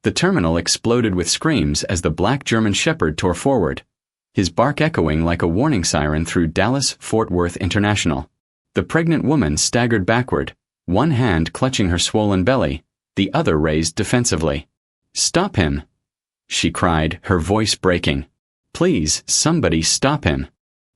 The terminal exploded with screams as the black German Shepherd tore forward, his bark echoing like a warning siren through Dallas-Fort Worth International. The pregnant woman staggered backward, one hand clutching her swollen belly, the other raised defensively. "Stop him!" she cried, her voice breaking. "Please, somebody stop him!"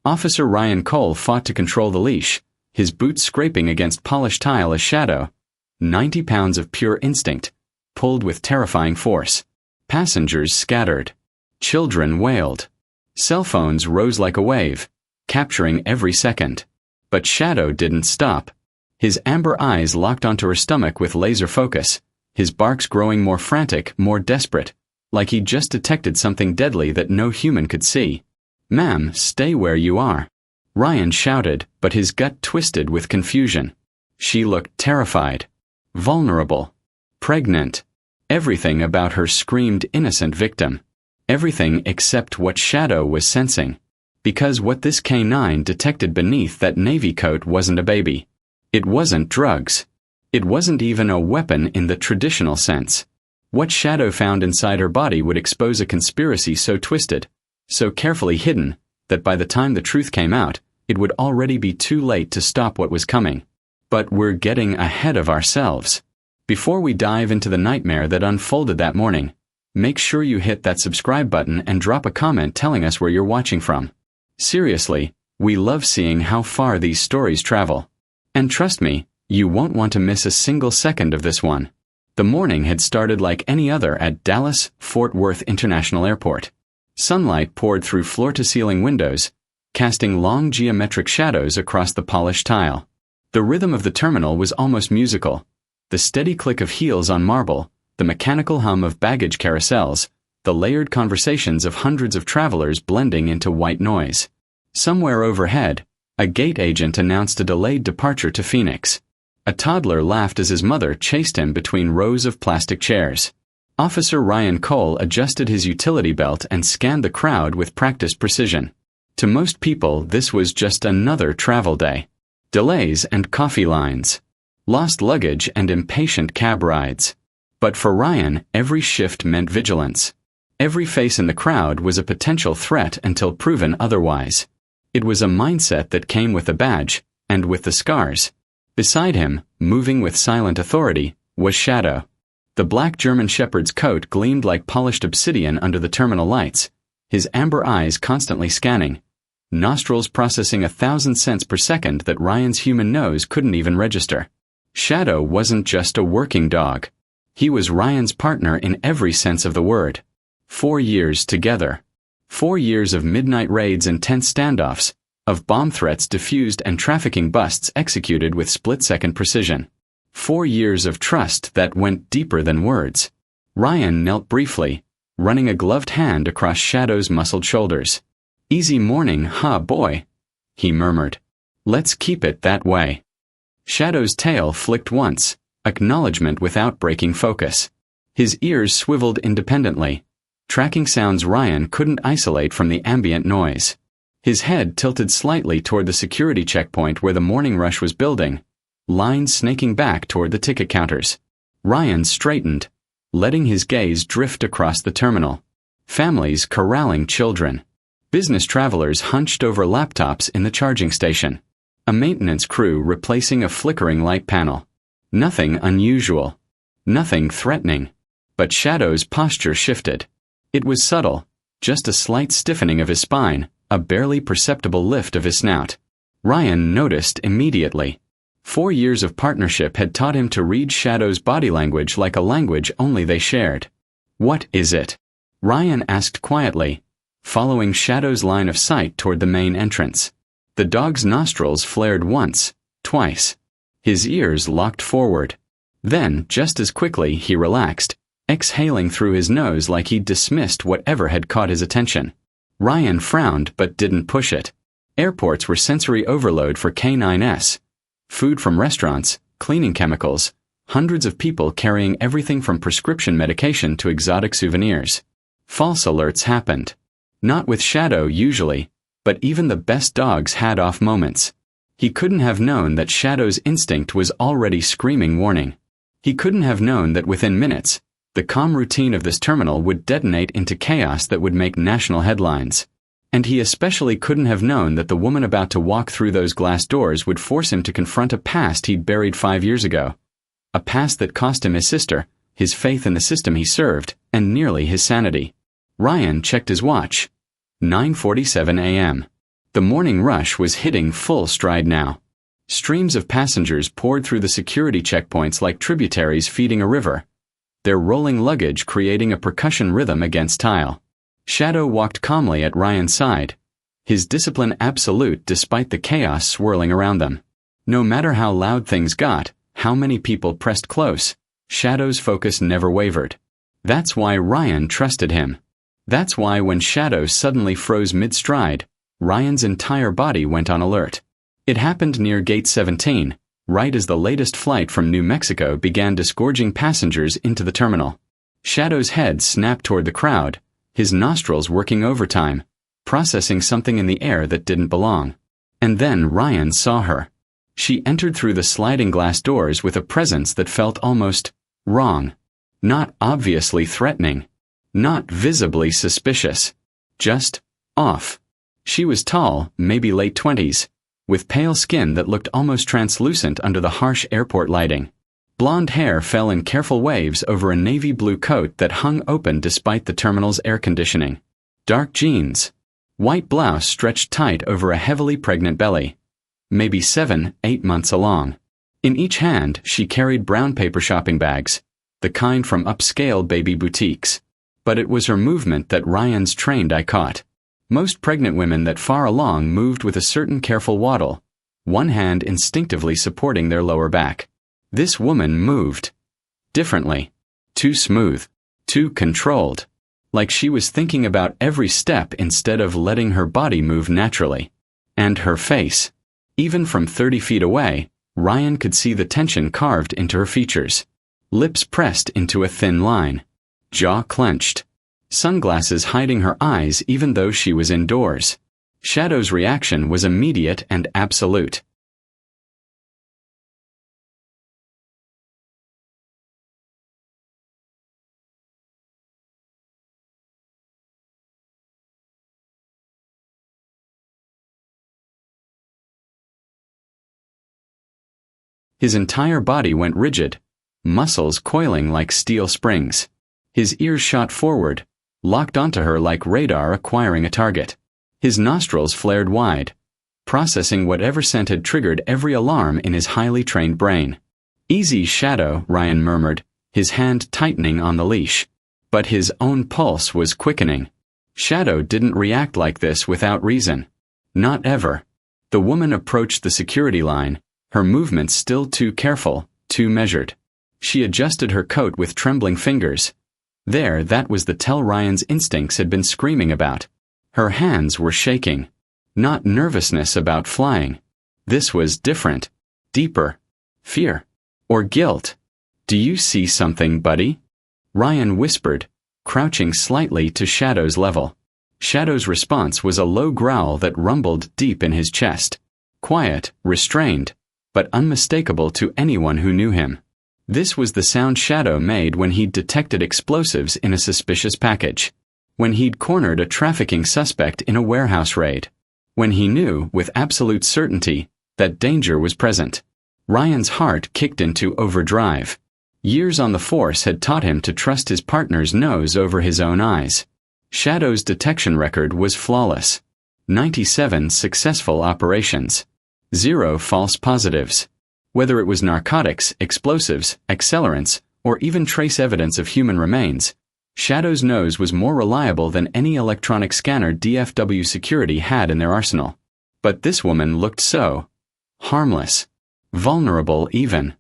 Officer Ryan Cole fought to control the leash, his boots scraping against polished tile as Shadow, 90 pounds of pure instinct, pulled with terrifying force. Passengers scattered. Children wailed. Cell phones rose like a wave, capturing every second. But Shadow didn't stop. His amber eyes locked onto her stomach with laser focus, his barks growing more frantic, more desperate, like he'd just detected something deadly that no human could see. "Ma'am, stay where you are," Ryan shouted, but his gut twisted with confusion. She looked terrified, vulnerable, pregnant. Everything about her screamed innocent victim. Everything except what Shadow was sensing. Because what this K9 detected beneath that navy coat wasn't a baby. It wasn't drugs. It wasn't even a weapon in the traditional sense. What Shadow found inside her body would expose a conspiracy so twisted, so carefully hidden, that by the time the truth came out, it would already be too late to stop what was coming. But we're getting ahead of ourselves. Before we dive into the nightmare that unfolded that morning, make sure you hit that subscribe button and drop a comment telling us where you're watching from. Seriously, we love seeing how far these stories travel. And trust me, you won't want to miss a single second of this one. The morning had started like any other at Dallas-Fort Worth International Airport. Sunlight poured through floor-to-ceiling windows, casting long geometric shadows across the polished tile. The rhythm of the terminal was almost musical. The steady click of heels on marble, the mechanical hum of baggage carousels, the layered conversations of hundreds of travelers blending into white noise. Somewhere overhead, a gate agent announced a delayed departure to Phoenix. A toddler laughed as his mother chased him between rows of plastic chairs. Officer Ryan Cole adjusted his utility belt and scanned the crowd with practiced precision. To most people, this was just another travel day. Delays and coffee lines. Lost luggage and impatient cab rides. But for Ryan, every shift meant vigilance. Every face in the crowd was a potential threat until proven otherwise. It was a mindset that came with the badge, and with the scars. Beside him, moving with silent authority, was Shadow. The black German Shepherd's coat gleamed like polished obsidian under the terminal lights, his amber eyes constantly scanning, nostrils processing 1,000 scents per second that Ryan's human nose couldn't even register. Shadow wasn't just a working dog. He was Ryan's partner in every sense of the word. 4 years together. 4 years of midnight raids and tense standoffs, of bomb threats diffused and trafficking busts executed with split-second precision. 4 years of trust that went deeper than words. Ryan knelt briefly, running a gloved hand across Shadow's muscled shoulders. "Easy morning, huh, boy?" he murmured. "Let's keep it that way." Shadow's tail flicked once, acknowledgement without breaking focus. His ears swiveled independently, tracking sounds Ryan couldn't isolate from the ambient noise. His head tilted slightly toward the security checkpoint where the morning rush was building, lines snaking back toward the ticket counters. Ryan straightened, letting his gaze drift across the terminal. Families corralling children. Business travelers hunched over laptops in the charging station. A maintenance crew replacing a flickering light panel. Nothing unusual. Nothing threatening. But Shadow's posture shifted. It was subtle, just a slight stiffening of his spine, a barely perceptible lift of his snout. Ryan noticed immediately. 4 years of partnership had taught him to read Shadow's body language like a language only they shared. "What is it?" Ryan asked quietly, following Shadow's line of sight toward the main entrance. The dog's nostrils flared once, twice. His ears locked forward. Then, just as quickly, he relaxed, exhaling through his nose like he'd dismissed whatever had caught his attention. Ryan frowned but didn't push it. Airports were sensory overload for K9S. Food from restaurants, cleaning chemicals, hundreds of people carrying everything from prescription medication to exotic souvenirs. False alerts happened. Not with Shadow usually, but even the best dogs had off moments. He couldn't have known that Shadow's instinct was already screaming warning. He couldn't have known that within minutes, The calm routine of this terminal would detonate into chaos that would make national headlines. And he especially couldn't have known that the woman about to walk through those glass doors would force him to confront a past he'd buried 5 years ago. A past that cost him his sister, his faith in the system he served, and nearly his sanity. Ryan checked his watch. 9:47 a.m. The morning rush was hitting full stride now. Streams of passengers poured through the security checkpoints like tributaries feeding a river, their rolling luggage creating a percussion rhythm against tile. Shadow walked calmly at Ryan's side, his discipline absolute despite the chaos swirling around them. No matter how loud things got, how many people pressed close, Shadow's focus never wavered. That's why Ryan trusted him. That's why when Shadow suddenly froze mid-stride, Ryan's entire body went on alert. It happened near Gate 17, right as the latest flight from New Mexico began disgorging passengers into the terminal. Shadow's head snapped toward the crowd, his nostrils working overtime, processing something in the air that didn't belong. And then Ryan saw her. She entered through the sliding glass doors with a presence that felt almost wrong. Not obviously threatening. Not visibly suspicious. Just off. She was tall, maybe late 20s, with pale skin that looked almost translucent under the harsh airport lighting. Blonde hair fell in careful waves over a navy blue coat that hung open despite the terminal's air conditioning. Dark jeans. White blouse stretched tight over a heavily pregnant belly. Maybe 7-8 months along. In each hand, she carried brown paper shopping bags, the kind from upscale baby boutiques. But it was her movement that Ryan's trained eye caught. Most pregnant women that far along moved with a certain careful waddle, one hand instinctively supporting their lower back. This woman moved differently. Too smooth. Too controlled. Like she was thinking about every step instead of letting her body move naturally. And her face. Even from 30 feet away, Ryan could see the tension carved into her features. Lips pressed into a thin line. Jaw clenched. Sunglasses hiding her eyes even though she was indoors. Shadow's reaction was immediate and absolute. His entire body went rigid, muscles coiling like steel springs. His ears shot forward, locked onto her like radar acquiring a target. His nostrils flared wide, processing whatever scent had triggered every alarm in his highly trained brain. "Easy, Shadow," Ryan murmured, his hand tightening on the leash. But his own pulse was quickening. Shadow didn't react like this without reason. Not ever. The woman approached the security line, her movements still too careful, too measured. She adjusted her coat with trembling fingers. That was the tell Ryan's instincts had been screaming about. Her hands were shaking. Not nervousness about flying. This was different. Deeper. Fear. Or guilt. "Do you see something, buddy?" Ryan whispered, crouching slightly to Shadow's level. Shadow's response was a low growl that rumbled deep in his chest. Quiet, restrained, but unmistakable to anyone who knew him. This was the sound Shadow made when he'd detected explosives in a suspicious package. When he'd cornered a trafficking suspect in a warehouse raid. When he knew, with absolute certainty, that danger was present. Ryan's heart kicked into overdrive. Years on the force had taught him to trust his partner's nose over his own eyes. Shadow's detection record was flawless. 97 successful operations. 0 false positives. Whether it was narcotics, explosives, accelerants, or even trace evidence of human remains, Shadow's nose was more reliable than any electronic scanner DFW security had in their arsenal. But this woman looked so harmless, vulnerable even.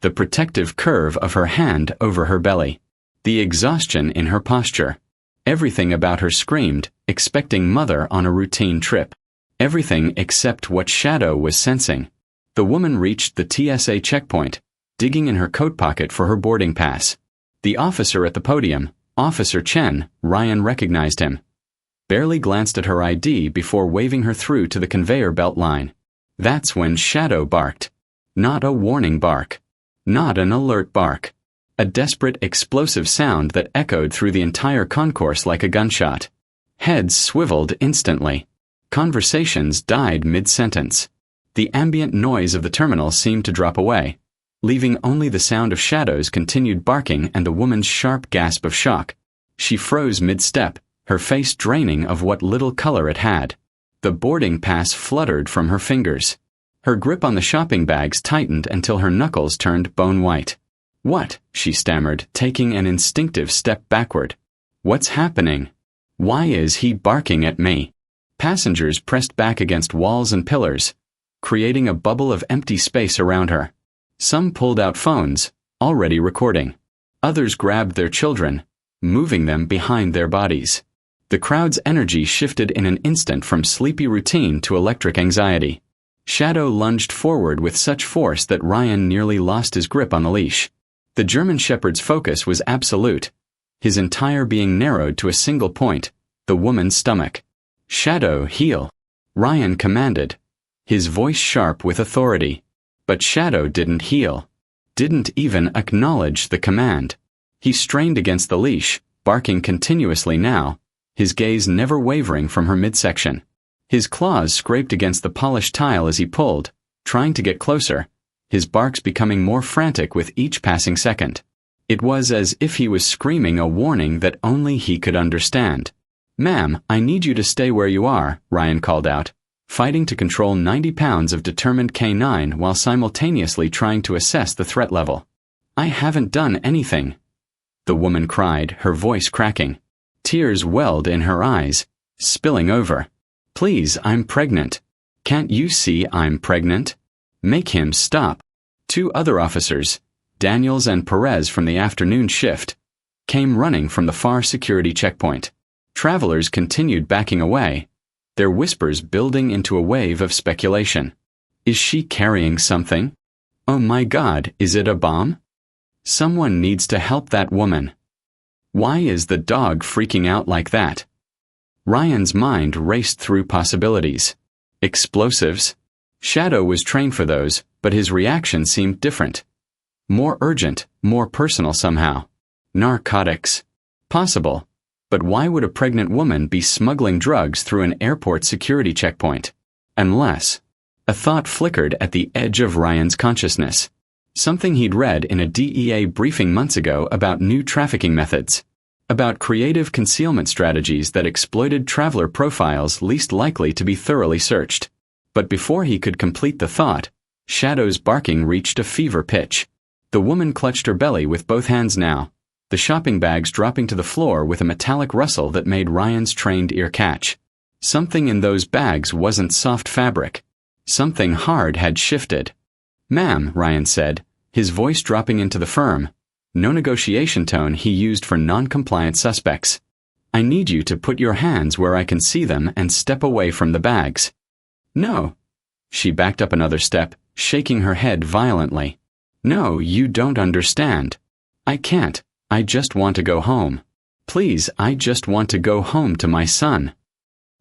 The protective curve of her hand over her belly. The exhaustion in her posture. Everything about her screamed, expecting mother on a routine trip. Everything except what Shadow was sensing. The woman reached the TSA checkpoint, digging in her coat pocket for her boarding pass. The officer at the podium, Officer Chen, Ryan recognized him. Barely glanced at her ID before waving her through to the conveyor belt line. That's when Shadow barked. Not a warning bark. Not an alert bark. A desperate, explosive sound that echoed through the entire concourse like a gunshot. Heads swiveled instantly. Conversations died mid-sentence. The ambient noise of the terminal seemed to drop away, leaving only the sound of Shadow's continued barking and the woman's sharp gasp of shock. She froze mid-step, her face draining of what little color it had. The boarding pass fluttered from her fingers. Her grip on the shopping bags tightened until her knuckles turned bone-white. "What?" she stammered, taking an instinctive step backward. "What's happening? Why is he barking at me?" Passengers pressed back against walls and pillars, creating a bubble of empty space around her. Some pulled out phones, already recording. Others grabbed their children, moving them behind their bodies. The crowd's energy shifted in an instant from sleepy routine to electric anxiety. Shadow lunged forward with such force that Ryan nearly lost his grip on the leash. The German Shepherd's focus was absolute, his entire being narrowed to a single point, the woman's stomach. "Shadow, heel," Ryan commanded, his voice sharp with authority. But Shadow didn't heel, didn't even acknowledge the command. He strained against the leash, barking continuously now, his gaze never wavering from her midsection. His claws scraped against the polished tile as he pulled, trying to get closer, his barks becoming more frantic with each passing second. It was as if he was screaming a warning that only he could understand. "Ma'am, I need you to stay where you are," Ryan called out, fighting to control 90 pounds of determined K9 while simultaneously trying to assess the threat level. "I haven't done anything," the woman cried, her voice cracking. Tears welled in her eyes, spilling over. "Please, I'm pregnant. Can't you see I'm pregnant? Make him stop." Two other officers, Daniels and Perez from the afternoon shift, came running from the far security checkpoint. Travelers continued backing away, their whispers building into a wave of speculation. "Is she carrying something? Oh my God, is it a bomb? Someone needs to help that woman. Why is the dog freaking out like that?" Ryan's mind raced through possibilities. Explosives? Shadow was trained for those, but his reaction seemed different. More urgent, more personal somehow. Narcotics? Possible. But why would a pregnant woman be smuggling drugs through an airport security checkpoint? Unless... A thought flickered at the edge of Ryan's consciousness. Something he'd read in a DEA briefing months ago about new trafficking methods. About creative concealment strategies that exploited traveler profiles least likely to be thoroughly searched. But before he could complete the thought, Shadow's barking reached a fever pitch. The woman clutched her belly with both hands now, the shopping bags dropping to the floor with a metallic rustle that made Ryan's trained ear catch. Something in those bags wasn't soft fabric. Something hard had shifted. "Ma'am," Ryan said, his voice dropping into the firm, no negotiation tone he used for non-compliant suspects. "I need you to put your hands where I can see them and step away from the bags." "No." She backed up another step, shaking her head violently. "No, you don't understand. I can't. I just want to go home. Please, I just want to go home to my son."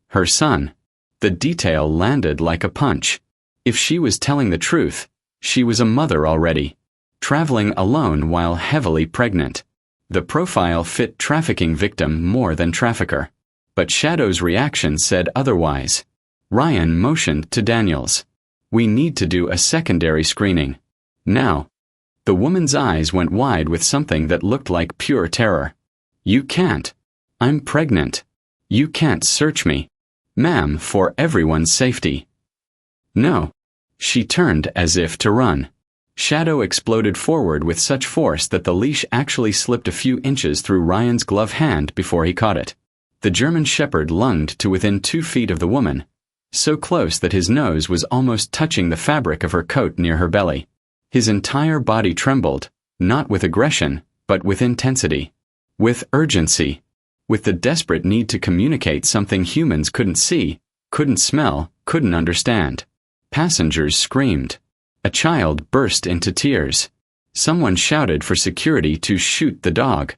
Her son. The detail landed like a punch. If she was telling the truth, she was a mother already, traveling alone while heavily pregnant. The profile fit trafficking victim more than trafficker. But Shadow's reaction said otherwise. Ryan motioned to Daniels. "We need to do a secondary screening. Now." The woman's eyes went wide with something that looked like pure terror. "You can't. I'm pregnant. You can't search me. Ma'am, for everyone's safety." "No." She turned as if to run. Shadow exploded forward with such force that the leash actually slipped a few inches through Ryan's gloved hand before he caught it. The German Shepherd lunged to within 2 feet of the woman, so close that his nose was almost touching the fabric of her coat near her belly. His entire body trembled, not with aggression, but with intensity. With urgency. With the desperate need to communicate something humans couldn't see, couldn't smell, couldn't understand. Passengers screamed. A child burst into tears. Someone shouted for security to shoot the dog.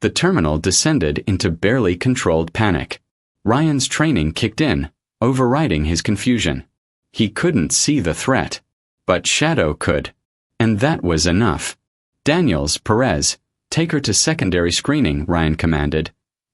The terminal descended into barely controlled panic. Ryan's training kicked in, overriding his confusion. He couldn't see the threat. But Shadow could. And that was enough. Daniels, Perez, take her to secondary screening, Ryan commanded,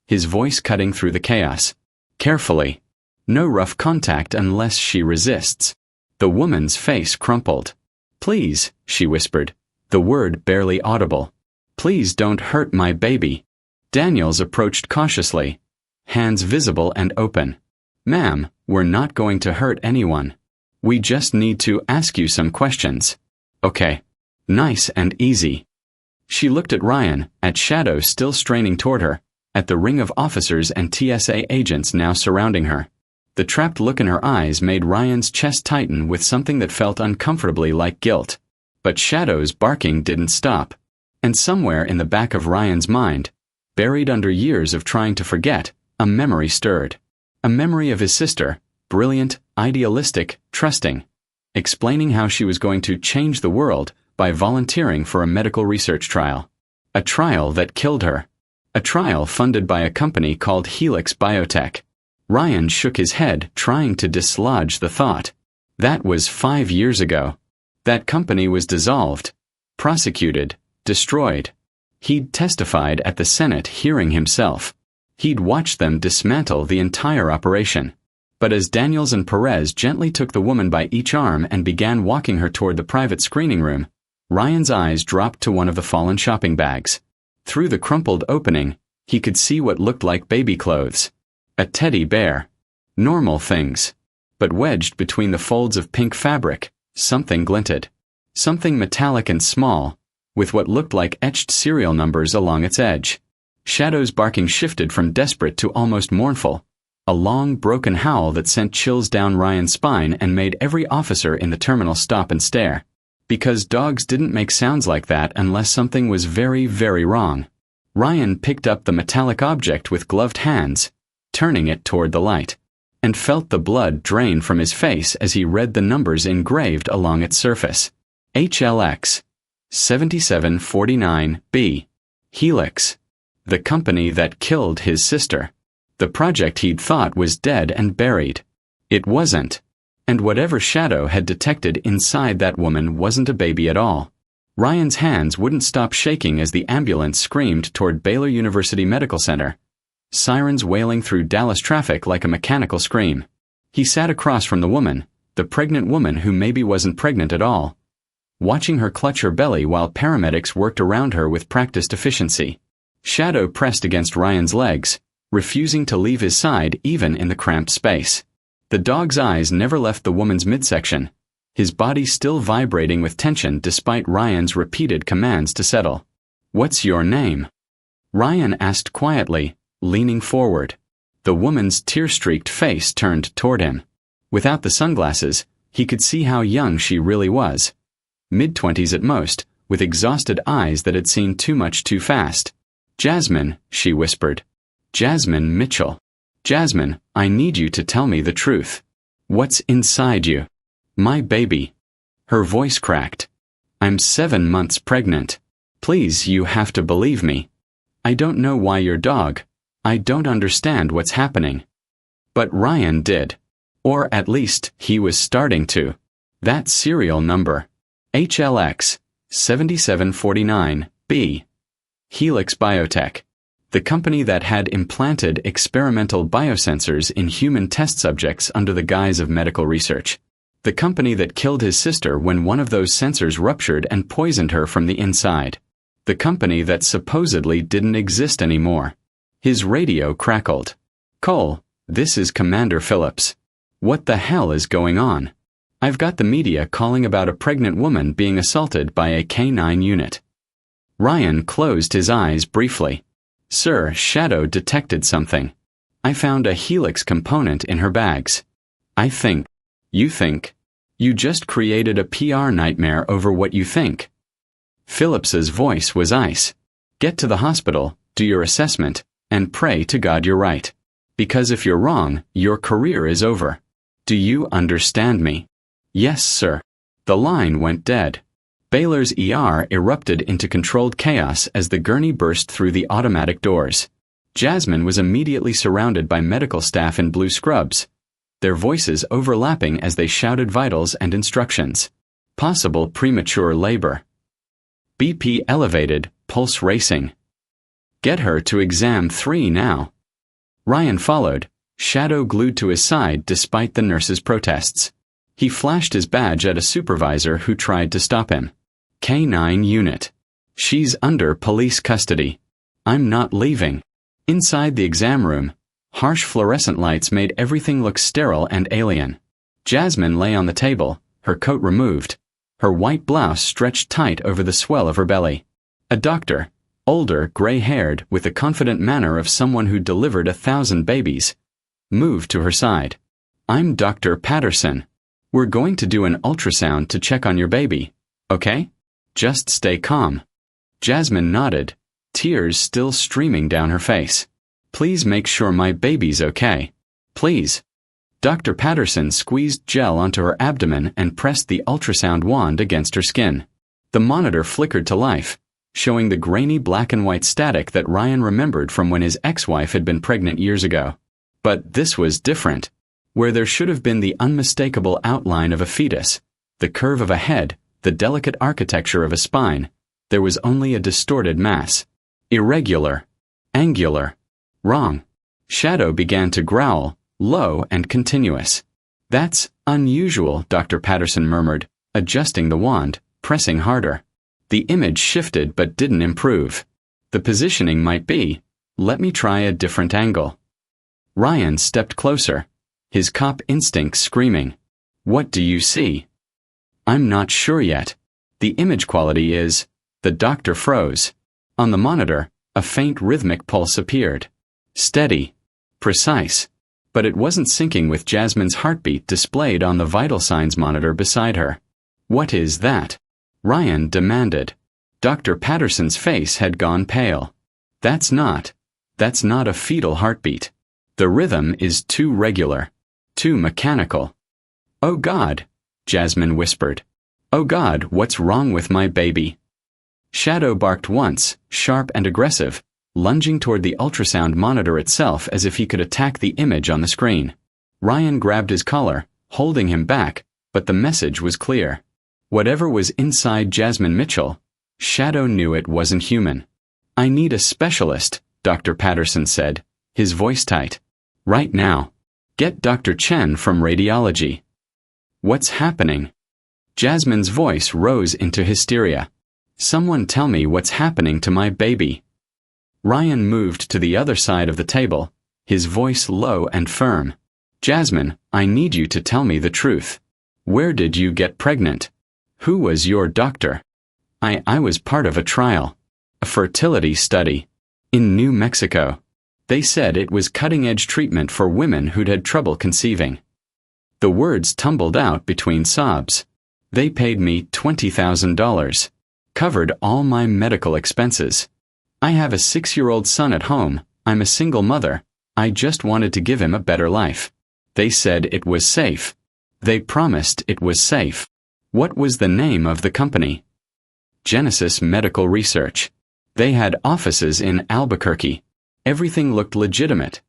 his voice cutting through the chaos. Carefully. No rough contact unless she resists. The woman's face crumpled. Please, she whispered, the word barely audible. Please don't hurt my baby. Daniels approached cautiously, hands visible and open. Ma'am, we're not going to hurt anyone. We just need to ask you some questions. Okay. Nice and easy. She looked at Ryan, at Shadow still straining toward her, at the ring of officers and TSA agents now surrounding her. The trapped look in her eyes made Ryan's chest tighten with something that felt uncomfortably like guilt. But Shadow's barking didn't stop. And somewhere in the back of Ryan's mind, buried under years of trying to forget, a memory stirred. A memory of his sister, brilliant, idealistic, trusting, explaining how she was going to change the world by volunteering for a medical research trial. A trial that killed her. A trial funded by a company called Helix Biotech. Ryan shook his head, trying to dislodge the thought. That was 5 years ago. That company was dissolved, prosecuted, destroyed. He'd testified at the Senate hearing himself. He'd watched them dismantle the entire operation. But as Daniels and Perez gently took the woman by each arm and began walking her toward the private screening room, Ryan's eyes dropped to one of the fallen shopping bags. Through the crumpled opening, he could see what looked like baby clothes. A teddy bear. Normal things. But wedged between the folds of pink fabric, something glinted. Something metallic and small, with what looked like etched serial numbers along its edge. Shadow's barking shifted from desperate to almost mournful. A long, broken howl that sent chills down Ryan's spine and made every officer in the terminal stop and stare. Because dogs didn't make sounds like that unless something was very, very wrong. Ryan picked up the metallic object with gloved hands, turning it toward the light, and felt the blood drain from his face as he read the numbers engraved along its surface. HLX 7749B. Helix. The company that killed his sister. The project he'd thought was dead and buried. It wasn't. And whatever Shadow had detected inside that woman wasn't a baby at all. Ryan's hands wouldn't stop shaking as the ambulance screamed toward Baylor University Medical Center. Sirens wailing through Dallas traffic like a mechanical scream. He sat across from the woman, the pregnant woman who maybe wasn't pregnant at all, watching her clutch her belly while paramedics worked around her with practiced efficiency. Shadow pressed against Ryan's legs, refusing to leave his side even in the cramped space. The dog's eyes never left the woman's midsection, his body still vibrating with tension despite Ryan's repeated commands to settle. "What's your name?" Ryan asked quietly, leaning forward. The woman's tear-streaked face turned toward him. Without the sunglasses, he could see how young she really was. Mid-20s at most, with exhausted eyes that had seen too much too fast. "Jasmine," she whispered. "Jasmine Mitchell. Jasmine, I need you to tell me the truth. What's inside you?" "My baby." Her voice cracked. "I'm 7 months pregnant. Please, you have to believe me. I don't know why your dog. I don't understand what's happening." But Ryan did. Or at least, he was starting to. That serial number. HLX 7749B. Helix Biotech. The company that had implanted experimental biosensors in human test subjects under the guise of medical research. The company that killed his sister when one of those sensors ruptured and poisoned her from the inside. The company that supposedly didn't exist anymore. His radio crackled. "Cole, this is Commander Phillips. What the hell is going on? I've got the media calling about a pregnant woman being assaulted by a K-9 unit." Ryan closed his eyes briefly. "Sir, Shadow detected something. I found a Helix component in her bags. I think." "You think? You just created a PR nightmare over what you think." Phillips's voice was ice. "Get to the hospital, do your assessment, and pray to God you're right. Because if you're wrong, your career is over. Do you understand me?" "Yes, sir." The line went dead. Baylor's ER erupted into controlled chaos as the gurney burst through the automatic doors. Jasmine was immediately surrounded by medical staff in blue scrubs, their voices overlapping as they shouted vitals and instructions. Possible premature labor. BP elevated, pulse racing. Get her to exam 3 now. Ryan followed, shadow glued to his side despite the nurse's protests. He flashed his badge at a supervisor who tried to stop him. K9 unit. She's under police custody. I'm not leaving. Inside the exam room, harsh fluorescent lights made everything look sterile and alien. Jasmine lay on the table, her coat removed, her white blouse stretched tight over the swell of her belly. A doctor, older, gray-haired, with the confident manner of someone who delivered 1,000 babies, moved to her side. I'm Dr. Patterson. We're going to do an ultrasound to check on your baby, okay? Just stay calm. Jasmine nodded, tears still streaming down her face. Please make sure my baby's okay. Please. Dr. Patterson squeezed gel onto her abdomen and pressed the ultrasound wand against her skin. The monitor flickered to life, showing the grainy black and white static that Ryan remembered from when his ex-wife had been pregnant years ago. But this was different. Where there should have been the unmistakable outline of a fetus, the curve of a head, the delicate architecture of a spine, there was only a distorted mass. Irregular. Angular. Wrong. Shadow began to growl, low and continuous. That's unusual, Dr. Patterson murmured, adjusting the wand, pressing harder. The image shifted but didn't improve. The positioning might be, let me try a different angle. Ryan stepped closer, his cop instinct screaming. What do you see? I'm not sure yet. The image quality is... The doctor froze. On the monitor, a faint rhythmic pulse appeared. Steady. Precise. But it wasn't syncing with Jasmine's heartbeat displayed on the vital signs monitor beside her. What is that? Ryan demanded. Dr. Patterson's face had gone pale. That's not a fetal heartbeat. The rhythm is too regular. Too mechanical. Oh God, Jasmine whispered. Oh God, what's wrong with my baby? Shadow barked once, sharp and aggressive, lunging toward the ultrasound monitor itself as if he could attack the image on the screen. Ryan grabbed his collar, holding him back, but the message was clear. Whatever was inside Jasmine Mitchell, Shadow knew it wasn't human. I need a specialist, Dr. Patterson said, his voice tight. Right now. Get Dr. Chen from radiology. What's happening? Jasmine's voice rose into hysteria. Someone tell me what's happening to my baby. Ryan moved to the other side of the table, his voice low and firm. Jasmine, I need you to tell me the truth. Where did you get pregnant? Who was your doctor? I was part of a trial. A fertility study. In New Mexico. They said it was cutting-edge treatment for women who'd had trouble conceiving. The words tumbled out between sobs. They paid me $20,000. Covered all my medical expenses. I have a 6-year-old son at home. I'm a single mother. I just wanted to give him a better life. They said it was safe. They promised it was safe. What was the name of the company? Genesis Medical Research. They had offices in Albuquerque. Everything looked legitimate.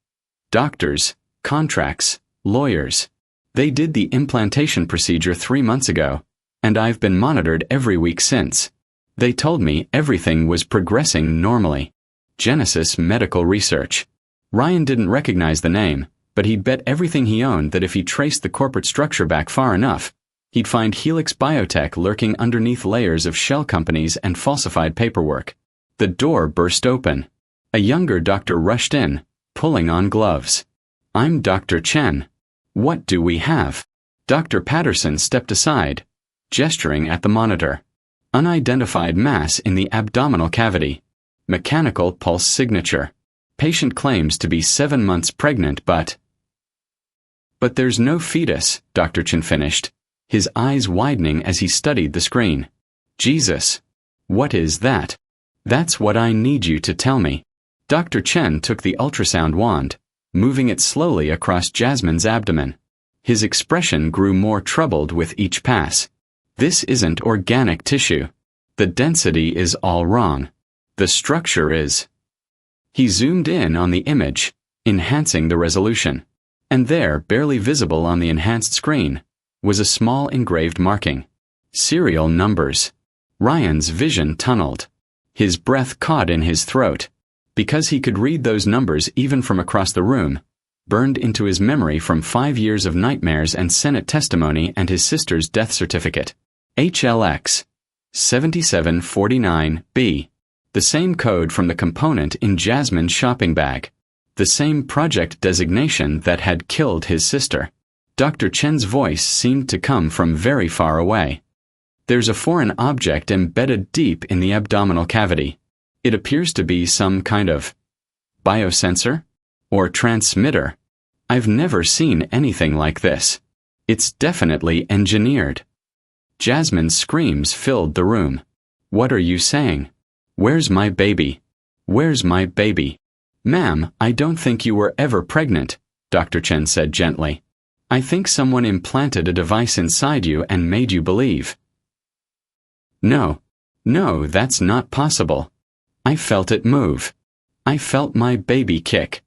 Doctors, contracts, lawyers. They did the implantation procedure 3 months ago, and I've been monitored every week since. They told me everything was progressing normally. Genesis Medical Research. Ryan didn't recognize the name, but he'd bet everything he owned that if he traced the corporate structure back far enough, he'd find Helix Biotech lurking underneath layers of shell companies and falsified paperwork. The door burst open. A younger doctor rushed in, pulling on gloves. I'm Dr. Chen. What do we have? Dr. Patterson stepped aside, gesturing at the monitor. Unidentified mass in the abdominal cavity. Mechanical pulse signature. Patient claims to be 7 months pregnant, but there's no fetus, Dr. Chen finished, his eyes widening as he studied the screen. Jesus. What is that? That's what I need you to tell me. Dr. Chen took the ultrasound wand, moving it slowly across Jasmine's abdomen. His expression grew more troubled with each pass. This isn't organic tissue. The density is all wrong. The structure is. He zoomed in on the image, enhancing the resolution. And there, barely visible on the enhanced screen, was a small engraved marking. Serial numbers. Ryan's vision tunneled. His breath caught in his throat. Because he could read those numbers even from across the room, burned into his memory from 5 years of nightmares and Senate testimony and his sister's death certificate. HLX 7749B. The same code from the component in Jasmine's shopping bag. The same project designation that had killed his sister. Dr. Chen's voice seemed to come from very far away. There's a foreign object embedded deep in the abdominal cavity. It appears to be some kind of biosensor or transmitter. I've never seen anything like this. It's definitely engineered. Jasmine's screams filled the room. What are you saying? Where's my baby? Where's my baby? Ma'am, I don't think you were ever pregnant, Dr. Chen said gently. I think someone implanted a device inside you and made you believe. No, that's not possible. I felt it move. I felt my baby kick.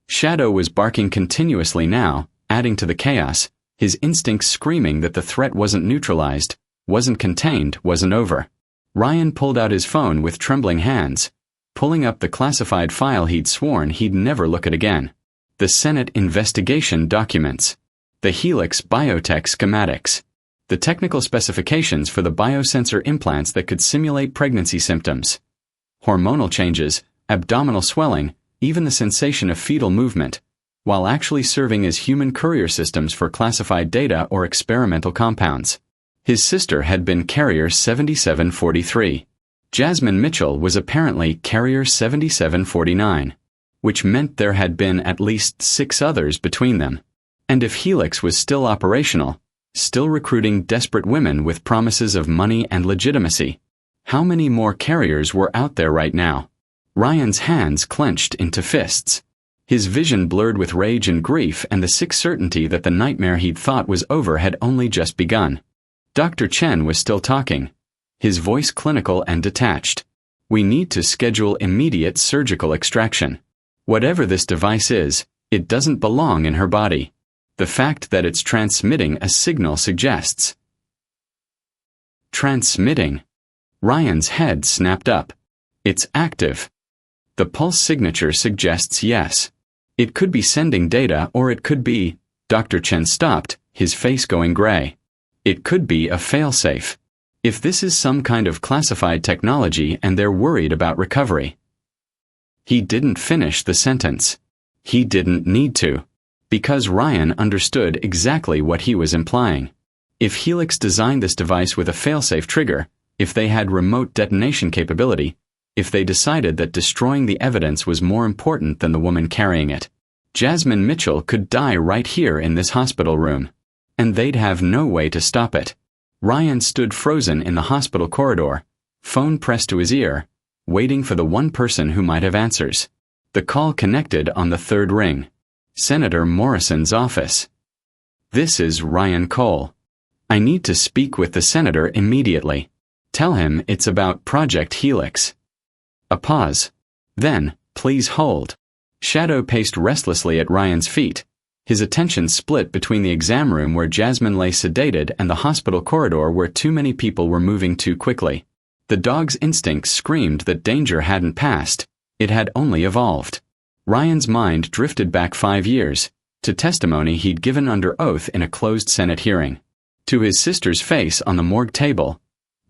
Shadow was barking continuously now, adding to the chaos, his instincts screaming that the threat wasn't neutralized, wasn't contained, wasn't over. Ryan pulled out his phone with trembling hands, pulling up the classified file he'd sworn he'd never look at again. The Senate investigation documents. The Helix biotech schematics. The technical specifications for the biosensor implants that could simulate pregnancy symptoms. Hormonal changes, abdominal swelling, even the sensation of fetal movement, while actually serving as human courier systems for classified data or experimental compounds. His sister had been carrier 7743. Jasmine Mitchell was apparently carrier 7749, which meant there had been at least 6 others between them. And if Helix was still operational, still recruiting desperate women with promises of money and legitimacy, how many more carriers were out there right now? Ryan's hands clenched into fists. His vision blurred with rage and grief and the sick certainty that the nightmare he'd thought was over had only just begun. Dr. Chen was still talking, his voice clinical and detached. We need to schedule immediate surgical extraction. Whatever this device is, it doesn't belong in her body. The fact that it's transmitting a signal suggests. Transmitting. Ryan's head snapped up. It's active. The pulse signature suggests yes. It could be sending data or it could be. Dr. Chen stopped, his face going gray. It could be a failsafe. If this is some kind of classified technology and they're worried about recovery. He didn't finish the sentence. He didn't need to. Because Ryan understood exactly what he was implying. If Helix designed this device with a failsafe trigger, if they had remote detonation capability, if they decided that destroying the evidence was more important than the woman carrying it, Jasmine Mitchell could die right here in this hospital room. And they'd have no way to stop it. Ryan stood frozen in the hospital corridor, phone pressed to his ear, waiting for the one person who might have answers. The call connected on the 3rd ring. Senator Morrison's office. This is Ryan Cole. I need to speak with the senator immediately. Tell him it's about Project Helix. A pause. Then, please hold. Shadow paced restlessly at Ryan's feet, his attention split between the exam room where Jasmine lay sedated and the hospital corridor where too many people were moving too quickly. The dog's instincts screamed that danger hadn't passed, it had only evolved. Ryan's mind drifted back 5 years, to testimony he'd given under oath in a closed Senate hearing. To his sister's face on the morgue table,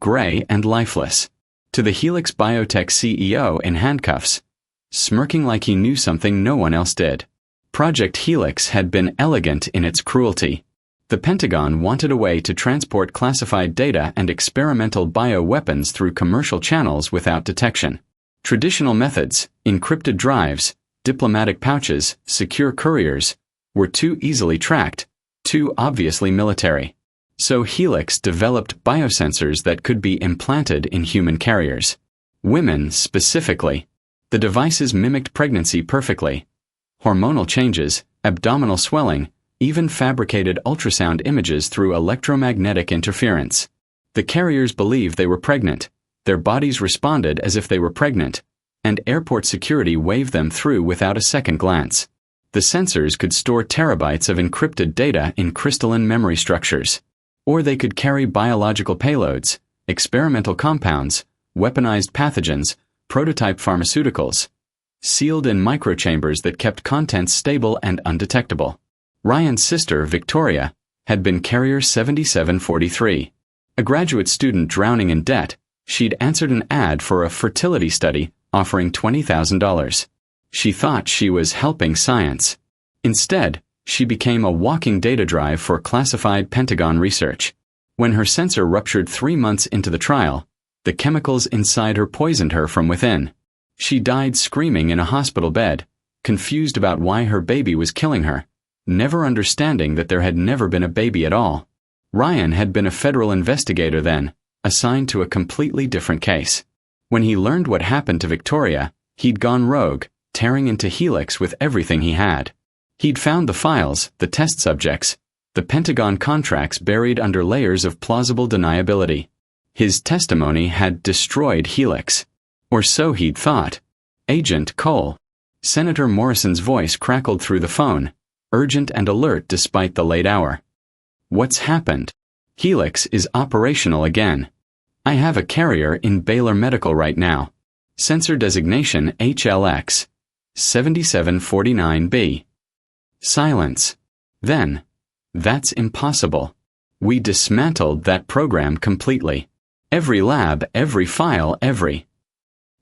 gray and lifeless. To the Helix Biotech CEO in handcuffs, smirking like he knew something no one else did. Project Helix had been elegant in its cruelty. The Pentagon wanted a way to transport classified data and experimental bioweapons through commercial channels without detection. Traditional methods, encrypted drives, diplomatic pouches, secure couriers, were too easily tracked, too obviously military. So Helix developed biosensors that could be implanted in human carriers. Women specifically. The devices mimicked pregnancy perfectly. Hormonal changes, abdominal swelling, even fabricated ultrasound images through electromagnetic interference. The carriers believed they were pregnant, their bodies responded as if they were pregnant, and airport security waved them through without a second glance. The sensors could store terabytes of encrypted data in crystalline memory structures. Or they could carry biological payloads, experimental compounds, weaponized pathogens, prototype pharmaceuticals, sealed in microchambers that kept contents stable and undetectable. Ryan's sister, Victoria, had been carrier 7743. A graduate student drowning in debt, she'd answered an ad for a fertility study offering $20,000. She thought she was helping science. Instead, she became a walking data drive for classified Pentagon research. When her sensor ruptured 3 months into the trial, the chemicals inside her poisoned her from within. She died screaming in a hospital bed, confused about why her baby was killing her, never understanding that there had never been a baby at all. Ryan had been a federal investigator then, assigned to a completely different case. When he learned what happened to Victoria, he'd gone rogue, tearing into Helix with everything he had. He'd found the files, the test subjects, the Pentagon contracts buried under layers of plausible deniability. His testimony had destroyed Helix. Or so he'd thought. Agent Cole. Senator Morrison's voice crackled through the phone, urgent and alert despite the late hour. What's happened? Helix is operational again. I have a carrier in Baylor Medical right now. Sensor designation HLX 7749B. Silence. Then, that's impossible. We dismantled that program completely. Every lab, every file, every.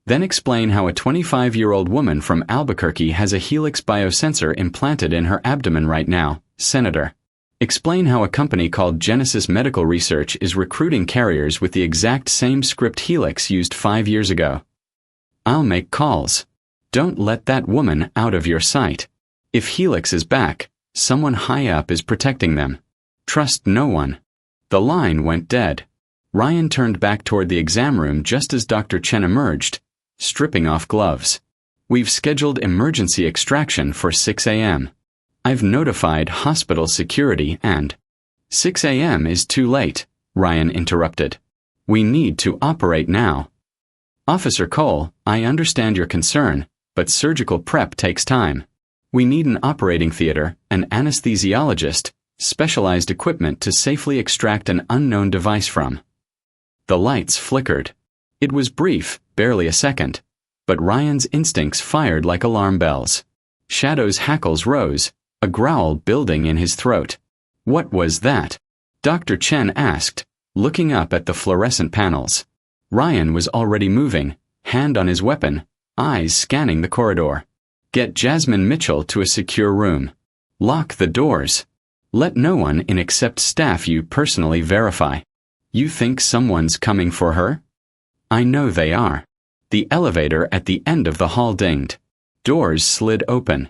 Then explain how a 25-year-old woman from Albuquerque has a Helix biosensor implanted in her abdomen right now, Senator. Explain how a company called Genesis Medical Research is recruiting carriers with the exact same script Helix used 5 years ago. I'll make calls. Don't let that woman out of your sight. If Helix is back, someone high up is protecting them. Trust no one. The line went dead. Ryan turned back toward the exam room just as Dr. Chen emerged, stripping off gloves. We've scheduled emergency extraction for 6 a.m. I've notified hospital security and... 6 a.m. is too late, Ryan interrupted. We need to operate now. Officer Cole, I understand your concern, but surgical prep takes time. We need an operating theater, an anesthesiologist, specialized equipment to safely extract an unknown device from. The lights flickered. It was brief, barely a second, but Ryan's instincts fired like alarm bells. Shadow's hackles rose, a growl building in his throat. What was that? Dr. Chen asked, looking up at the fluorescent panels. Ryan was already moving, hand on his weapon, eyes scanning the corridor. Get Jasmine Mitchell to a secure room. Lock the doors. Let no one in except staff you personally verify. You think someone's coming for her? I know they are. The elevator at the end of the hall dinged. Doors slid open.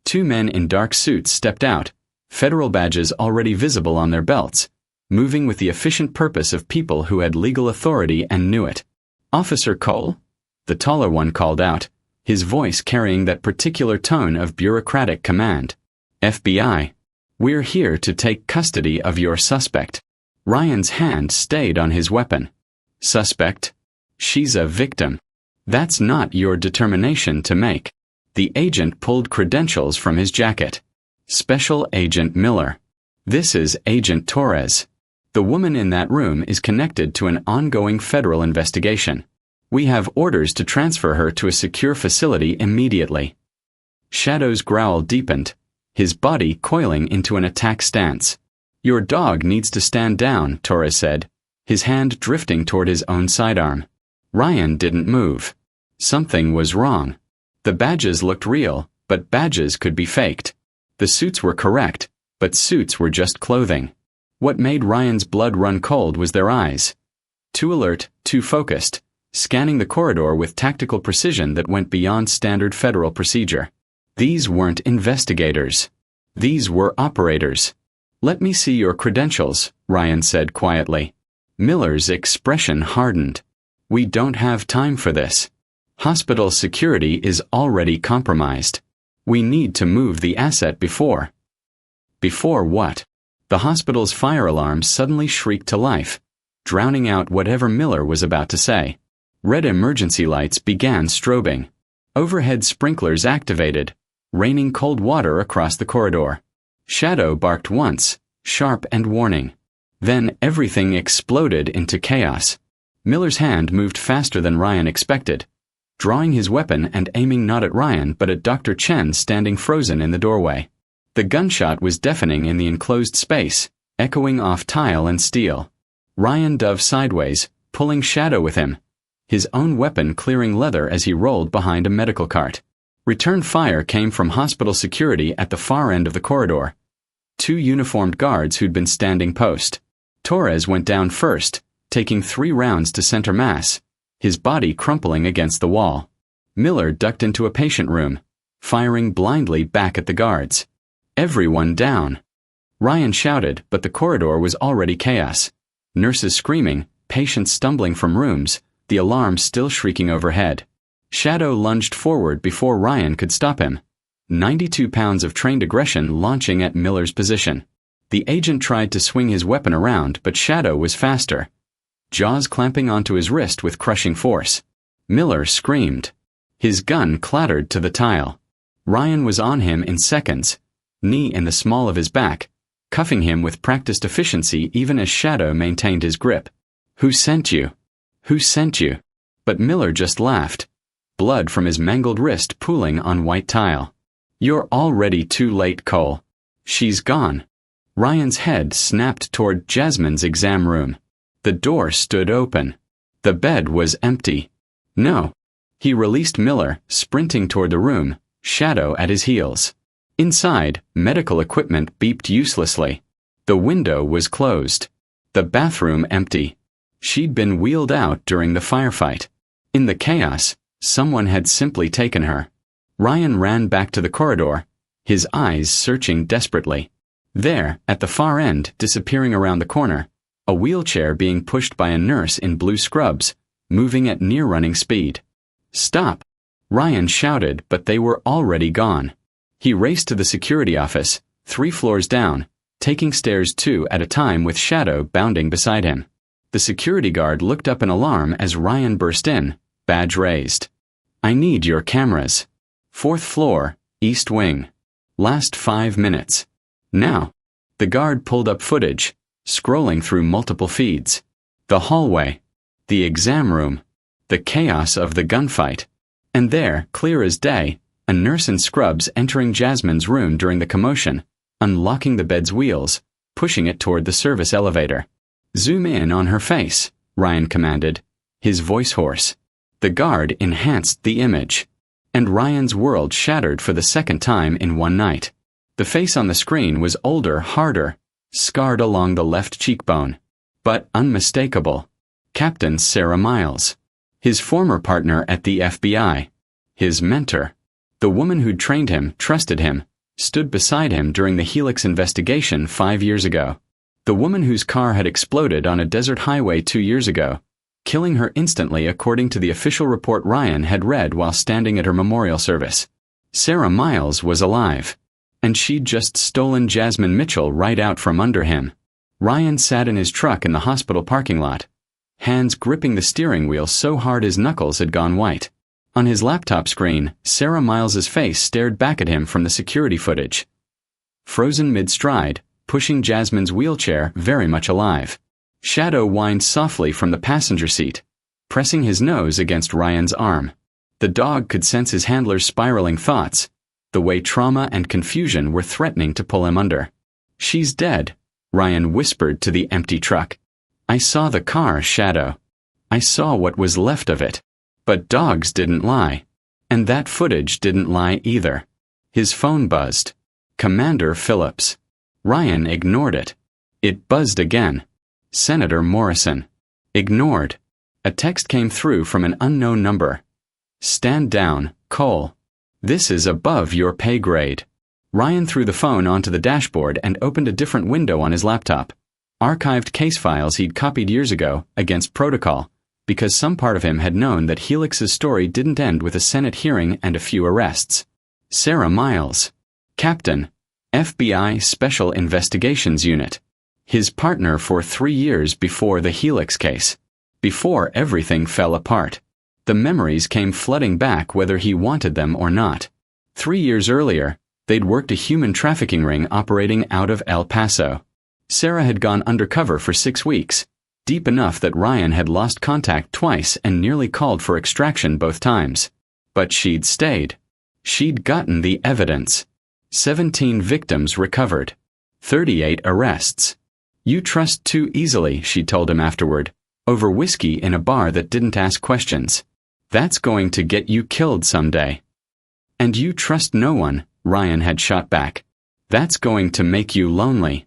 2 men in dark suits stepped out, federal badges already visible on their belts, moving with the efficient purpose of people who had legal authority and knew it. Officer Cole? The taller one called out, his voice carrying that particular tone of bureaucratic command. FBI. We're here to take custody of your suspect. Ryan's hand stayed on his weapon. Suspect? She's a victim. That's not your determination to make. The agent pulled credentials from his jacket. Special Agent Miller. This is Agent Torres. The woman in that room is connected to an ongoing federal investigation. We have orders to transfer her to a secure facility immediately. Shadow's growl deepened, his body coiling into an attack stance. Your dog needs to stand down, Torres said, his hand drifting toward his own sidearm. Ryan didn't move. Something was wrong. The badges looked real, but badges could be faked. The suits were correct, but suits were just clothing. What made Ryan's blood run cold was their eyes. Too alert, too focused, scanning the corridor with tactical precision that went beyond standard federal procedure. These weren't investigators. These were operators. Let me see your credentials, Ryan said quietly. Miller's expression hardened. We don't have time for this. Hospital security is already compromised. We need to move the asset before. Before what? The hospital's fire alarm suddenly shrieked to life, drowning out whatever Miller was about to say. Red emergency lights began strobing. Overhead sprinklers activated, raining cold water across the corridor. Shadow barked once, sharp and warning. Then everything exploded into chaos. Miller's hand moved faster than Ryan expected, drawing his weapon and aiming not at Ryan but at Dr. Chen standing frozen in the doorway. The gunshot was deafening in the enclosed space, echoing off tile and steel. Ryan dove sideways, pulling Shadow with him, his own weapon clearing leather as he rolled behind a medical cart. Return fire came from hospital security at the far end of the corridor. 2 uniformed guards who'd been standing post. Torres went down first, taking 3 rounds to center mass, his body crumpling against the wall. Miller ducked into a patient room, firing blindly back at the guards. Everyone down! Ryan shouted, but the corridor was already chaos. Nurses screaming, patients stumbling from rooms, the alarm still shrieking overhead. Shadow lunged forward before Ryan could stop him. 92 pounds of trained aggression launching at Miller's position. The agent tried to swing his weapon around, but Shadow was faster, jaws clamping onto his wrist with crushing force. Miller screamed. His gun clattered to the tile. Ryan was on him in seconds, knee in the small of his back, cuffing him with practiced efficiency even as Shadow maintained his grip. "Who sent you? Who sent you?" But Miller just laughed, blood from his mangled wrist pooling on white tile. "You're already too late, Cole. She's gone." Ryan's head snapped toward Jasmine's exam room. The door stood open. The bed was empty. No. He released Miller, sprinting toward the room, Shadow at his heels. Inside, medical equipment beeped uselessly. The window was closed. The bathroom empty. She'd been wheeled out during the firefight. In the chaos, someone had simply taken her. Ryan ran back to the corridor, his eyes searching desperately. There, at the far end, disappearing around the corner, a wheelchair being pushed by a nurse in blue scrubs, moving at near-running speed. "Stop!" Ryan shouted, but they were already gone. He raced to the security office, 3 floors down, taking stairs 2 at a time with Shadow bounding beside him. The security guard looked up in alarm as Ryan burst in, badge raised. "I need your cameras. 4th floor, East Wing. Last 5 minutes. Now." The guard pulled up footage, scrolling through multiple feeds. The hallway. The exam room. The chaos of the gunfight. And there, clear as day, a nurse in scrubs entering Jasmine's room during the commotion, unlocking the bed's wheels, pushing it toward the service elevator. "Zoom in on her face," Ryan commanded, his voice hoarse. The guard enhanced the image. And Ryan's world shattered for the second time in one night. The face on the screen was older, harder, scarred along the left cheekbone, but unmistakable. Captain Sarah Miles. His former partner at the FBI. His mentor. The woman who'd trained him, trusted him, stood beside him during the Helix investigation 5 years ago. The woman whose car had exploded on a desert highway 2 years ago, killing her instantly according to the official report Ryan had read while standing at her memorial service. Sarah Miles was alive, and she'd just stolen Jasmine Mitchell right out from under him. Ryan sat in his truck in the hospital parking lot, hands gripping the steering wheel so hard his knuckles had gone white. On his laptop screen, Sarah Miles's face stared back at him from the security footage. Frozen mid-stride, pushing Jasmine's wheelchair very much alive. Shadow whined softly from the passenger seat, pressing his nose against Ryan's arm. The dog could sense his handler's spiraling thoughts, the way trauma and confusion were threatening to pull him under. "She's dead," Ryan whispered to the empty truck. "I saw the car, Shadow. I saw what was left of it. But dogs didn't lie. And that footage didn't lie either." His phone buzzed. Commander Phillips. Ryan ignored it. It buzzed again. Senator Morrison. Ignored. A text came through from an unknown number. "Stand down, Cole. This is above your pay grade." Ryan threw the phone onto the dashboard and opened a different window on his laptop. Archived case files he'd copied years ago, against protocol, because some part of him had known that Helix's story didn't end with a Senate hearing and a few arrests. Sarah Miles. Captain, FBI Special Investigations Unit. His partner for 3 years before the Helix case. Before everything fell apart. The memories came flooding back whether he wanted them or not. 3 years earlier, they'd worked a human trafficking ring operating out of El Paso. Sarah had gone undercover for 6 weeks, deep enough that Ryan had lost contact twice and nearly called for extraction both times. But she'd stayed. She'd gotten the evidence. 17 victims recovered. 38 arrests. You trust too easily, she told him afterward, over whiskey in a bar that didn't ask questions. That's going to get you killed someday. And you trust no one, Ryan had shot back. That's going to make you lonely.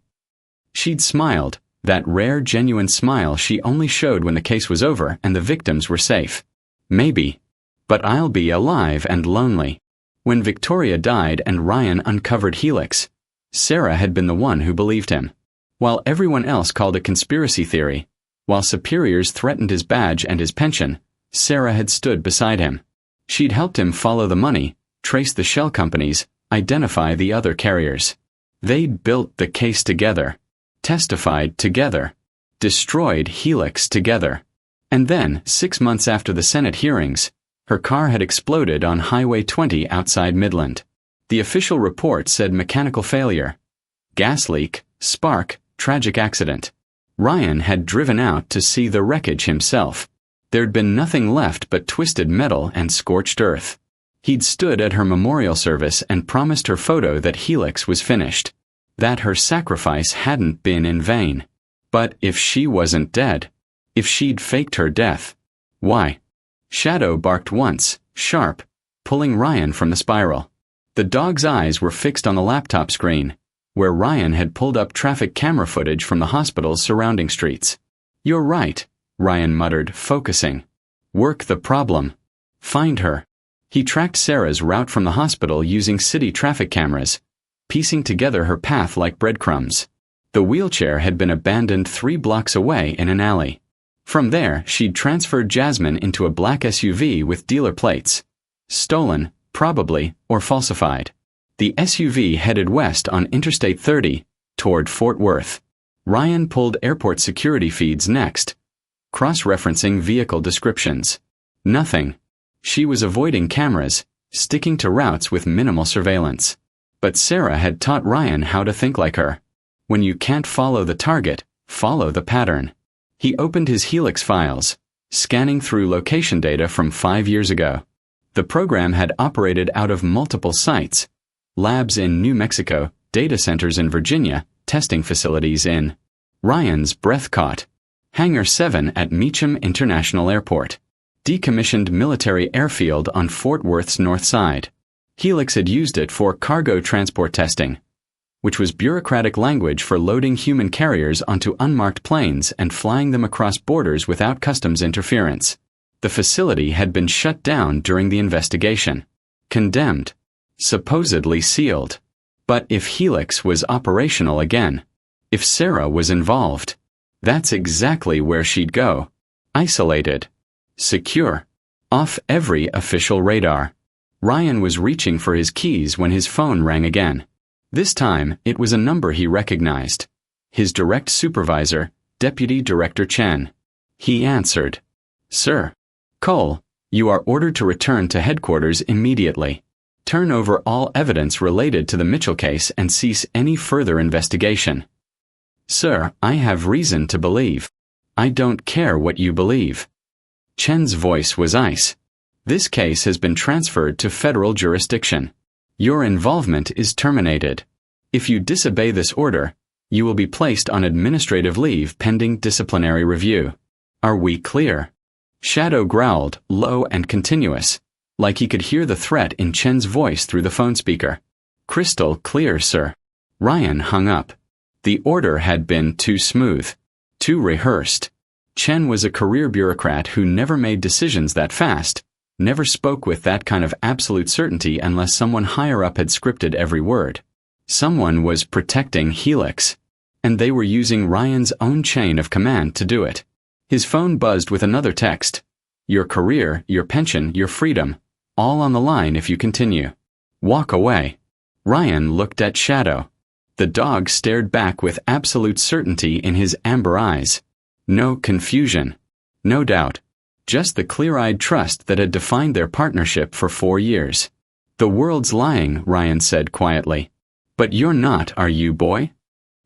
She'd smiled, that rare, genuine smile she only showed when the case was over and the victims were safe. Maybe. But I'll be alive and lonely. When Victoria died and Ryan uncovered Helix, Sarah had been the one who believed him. While everyone else called it conspiracy theory, while superiors threatened his badge and his pension, Sarah had stood beside him. She'd helped him follow the money, trace the shell companies, identify the other carriers. They'd built the case together, testified together, destroyed Helix together. And then, 6 months after the Senate hearings, her car had exploded on Highway 20 outside Midland. The official report said mechanical failure. Gas leak, spark, tragic accident. Ryan had driven out to see the wreckage himself. There'd been nothing left but twisted metal and scorched earth. He'd stood at her memorial service and promised her photo that Helix was finished, that her sacrifice hadn't been in vain. But if she wasn't dead, if she'd faked her death, why? Shadow barked once, sharp, pulling Ryan from the spiral. The dog's eyes were fixed on the laptop screen, where Ryan had pulled up traffic camera footage from the hospital's surrounding streets. You're right, Ryan muttered, focusing. Work the problem. Find her. He tracked Sarah's route from the hospital using city traffic cameras, piecing together her path like breadcrumbs. The wheelchair had been abandoned 3 blocks away in an alley. From there, she'd transferred Jasmine into a black SUV with dealer plates. Stolen, probably, or falsified. The SUV headed west on Interstate 30, toward Fort Worth. Ryan pulled airport security feeds next, cross-referencing vehicle descriptions. Nothing. She was avoiding cameras, sticking to routes with minimal surveillance. But Sarah had taught Ryan how to think like her. When you can't follow the target, follow the pattern. He opened his Helix files, scanning through location data from 5 years ago. The program had operated out of multiple sites, labs in New Mexico, data centers in Virginia, testing facilities in. Ryan's breath caught. Hangar 7 at Meacham International Airport. Decommissioned military airfield on Fort Worth's north side. Helix had used it for cargo transport testing, which was bureaucratic language for loading human carriers onto unmarked planes and flying them across borders without customs interference. The facility had been shut down during the investigation. Condemned. Supposedly sealed. But if Helix was operational again, if Sarah was involved, that's exactly where she'd go. Isolated. Secure. Off every official radar. Ryan was reaching for his keys when his phone rang again. This time, it was a number he recognized. His direct supervisor, Deputy Director Chen. He answered. Sir. Cole, you are ordered to return to headquarters immediately. Turn over all evidence related to the Mitchell case and cease any further investigation. Sir, I have reason to believe. I don't care what you believe. Chen's voice was ice. This case has been transferred to federal jurisdiction. Your involvement is terminated. If you disobey this order, you will be placed on administrative leave pending disciplinary review. Are we clear? Shadow growled, low and continuous, like he could hear the threat in Chen's voice through the phone speaker. Crystal clear, sir. Ryan hung up. The order had been too smooth, too rehearsed. Chen was a career bureaucrat who never made decisions that fast, never spoke with that kind of absolute certainty unless someone higher up had scripted every word. Someone was protecting Helix, and they were using Ryan's own chain of command to do it. His phone buzzed with another text. Your career, your pension, your freedom, all on the line if you continue. Walk away. Ryan looked at Shadow. The dog stared back with absolute certainty in his amber eyes. No confusion. No doubt. Just the clear-eyed trust that had defined their partnership for 4 years. The world's lying, Ryan said quietly. But you're not, are you, boy?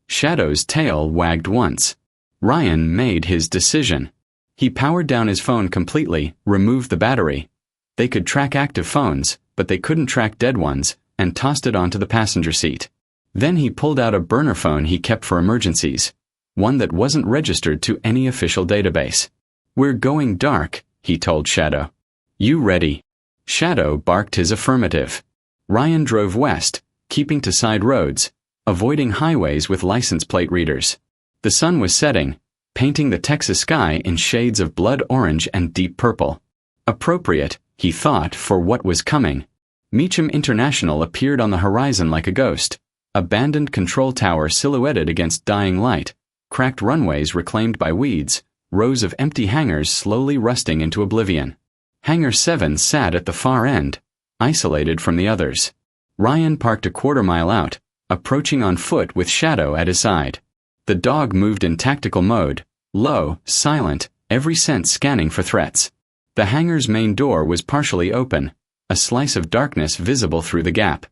Shadow's tail wagged once. Ryan made his decision. He powered down his phone completely, removed the battery. They could track active phones, but they couldn't track dead ones, and tossed it onto the passenger seat. Then he pulled out a burner phone he kept for emergencies, one that wasn't registered to any official database. "We're going dark," he told Shadow. "You ready?" Shadow barked his affirmative. Ryan drove west, keeping to side roads, avoiding highways with license plate readers. The sun was setting, painting the Texas sky in shades of blood orange and deep purple. Appropriate, he thought, for what was coming. Meacham International appeared on the horizon like a ghost, abandoned control tower silhouetted against dying light, cracked runways reclaimed by weeds, rows of empty hangars slowly rusting into oblivion. Hangar 7 sat at the far end, isolated from the others. Ryan parked a quarter-mile out, approaching on foot with Shadow at his side. The dog moved in tactical mode, low, silent, every sense scanning for threats. The hangar's main door was partially open, a slice of darkness visible through the gap.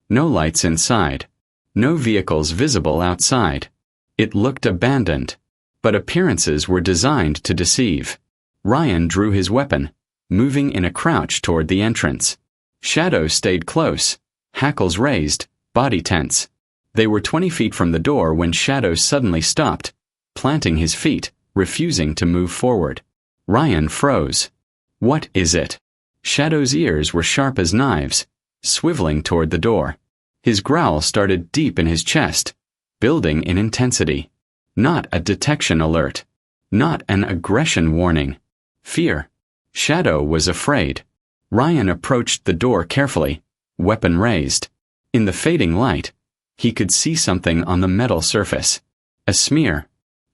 No lights inside. No vehicles visible outside. It looked abandoned, but appearances were designed to deceive. Ryan drew his weapon, moving in a crouch toward the entrance. Shadow stayed close, hackles raised, body tense. They were 20 feet from the door when Shadow suddenly stopped, planting his feet, refusing to move forward. Ryan froze. "What is it?" Shadow's ears were sharp as knives, swiveling toward the door. His growl started deep in his chest, building in intensity. Not a detection alert. Not an aggression warning. Fear. Shadow was afraid. Ryan approached the door carefully, weapon raised. In the fading light, he could see something on the metal surface. A smear.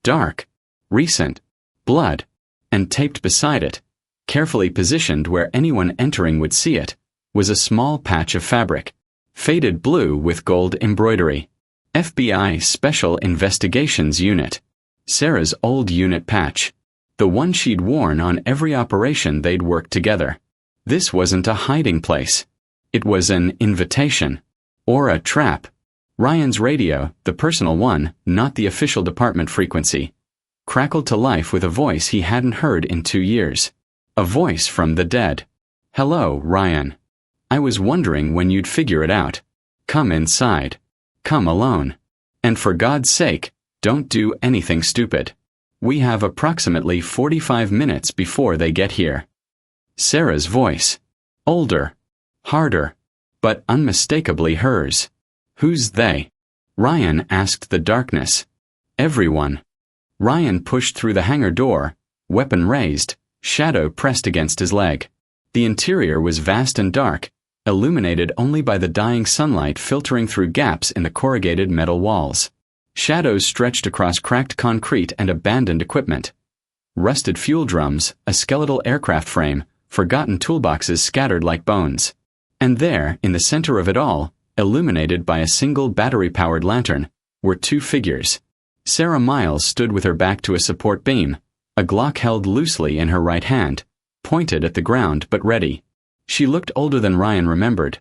Dark. Recent. Blood. And taped beside it, carefully positioned where anyone entering would see it, was a small patch of fabric. Faded blue with gold embroidery. FBI Special Investigations Unit. Sarah's old unit patch. The one she'd worn on every operation they'd worked together. This wasn't a hiding place. It was an invitation. Or a trap. Ryan's radio, the personal one, not the official department frequency, crackled to life with a voice he hadn't heard in 2 years. A voice from the dead. "Hello, Ryan. I was wondering when you'd figure it out. Come inside. Come alone. And for God's sake, don't do anything stupid. We have approximately 45 minutes before they get here." Sarah's voice. Older. Harder. But unmistakably hers. "Who's they?" Ryan asked the darkness. "Everyone." Ryan pushed through the hangar door, weapon raised, Shadow pressed against his leg. The interior was vast and dark, illuminated only by the dying sunlight filtering through gaps in the corrugated metal walls. Shadows stretched across cracked concrete and abandoned equipment. Rusted fuel drums, a skeletal aircraft frame, forgotten toolboxes scattered like bones. And there, in the center of it all, illuminated by a single battery-powered lantern, were 2 figures. Sarah Miles stood with her back to a support beam, a Glock held loosely in her right hand, pointed at the ground but ready. She looked older than Ryan remembered.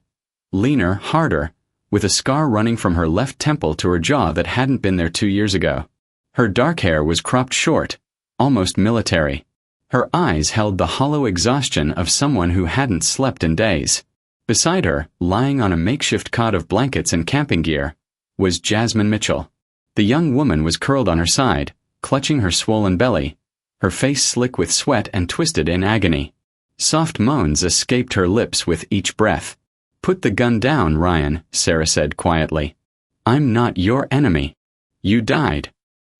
Leaner, harder, with a scar running from her left temple to her jaw that hadn't been there 2 years ago. Her dark hair was cropped short, almost military. Her eyes held the hollow exhaustion of someone who hadn't slept in days. Beside her, lying on a makeshift cot of blankets and camping gear, was Jasmine Mitchell. The young woman was curled on her side, clutching her swollen belly, her face slick with sweat and twisted in agony. Soft moans escaped her lips with each breath. "Put the gun down, Ryan," Sarah said quietly. "I'm not your enemy. You died."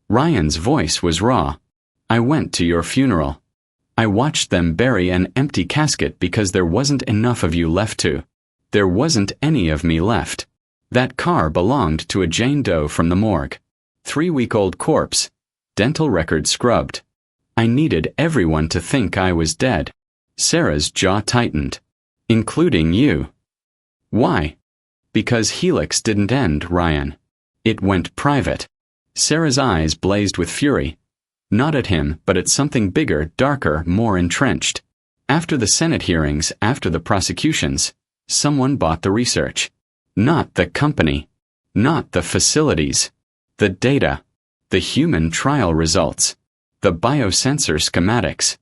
Ryan's voice was raw. "I went to your funeral. I watched them bury an empty casket because there wasn't enough of you left to. There wasn't any of me left. That car belonged to a Jane Doe from the morgue. 3-week-old corpse, dental record scrubbed. I needed everyone to think I was dead." Sarah's jaw tightened. "Including you." "Why?" "Because Helix didn't end, Ryan. It went private." Sarah's eyes blazed with fury. Not at him, but at something bigger, darker, more entrenched. After the Senate hearings, after the prosecutions, someone bought the research. Not the company. Not the facilities. The data. The human trial results. The biosensor schematics.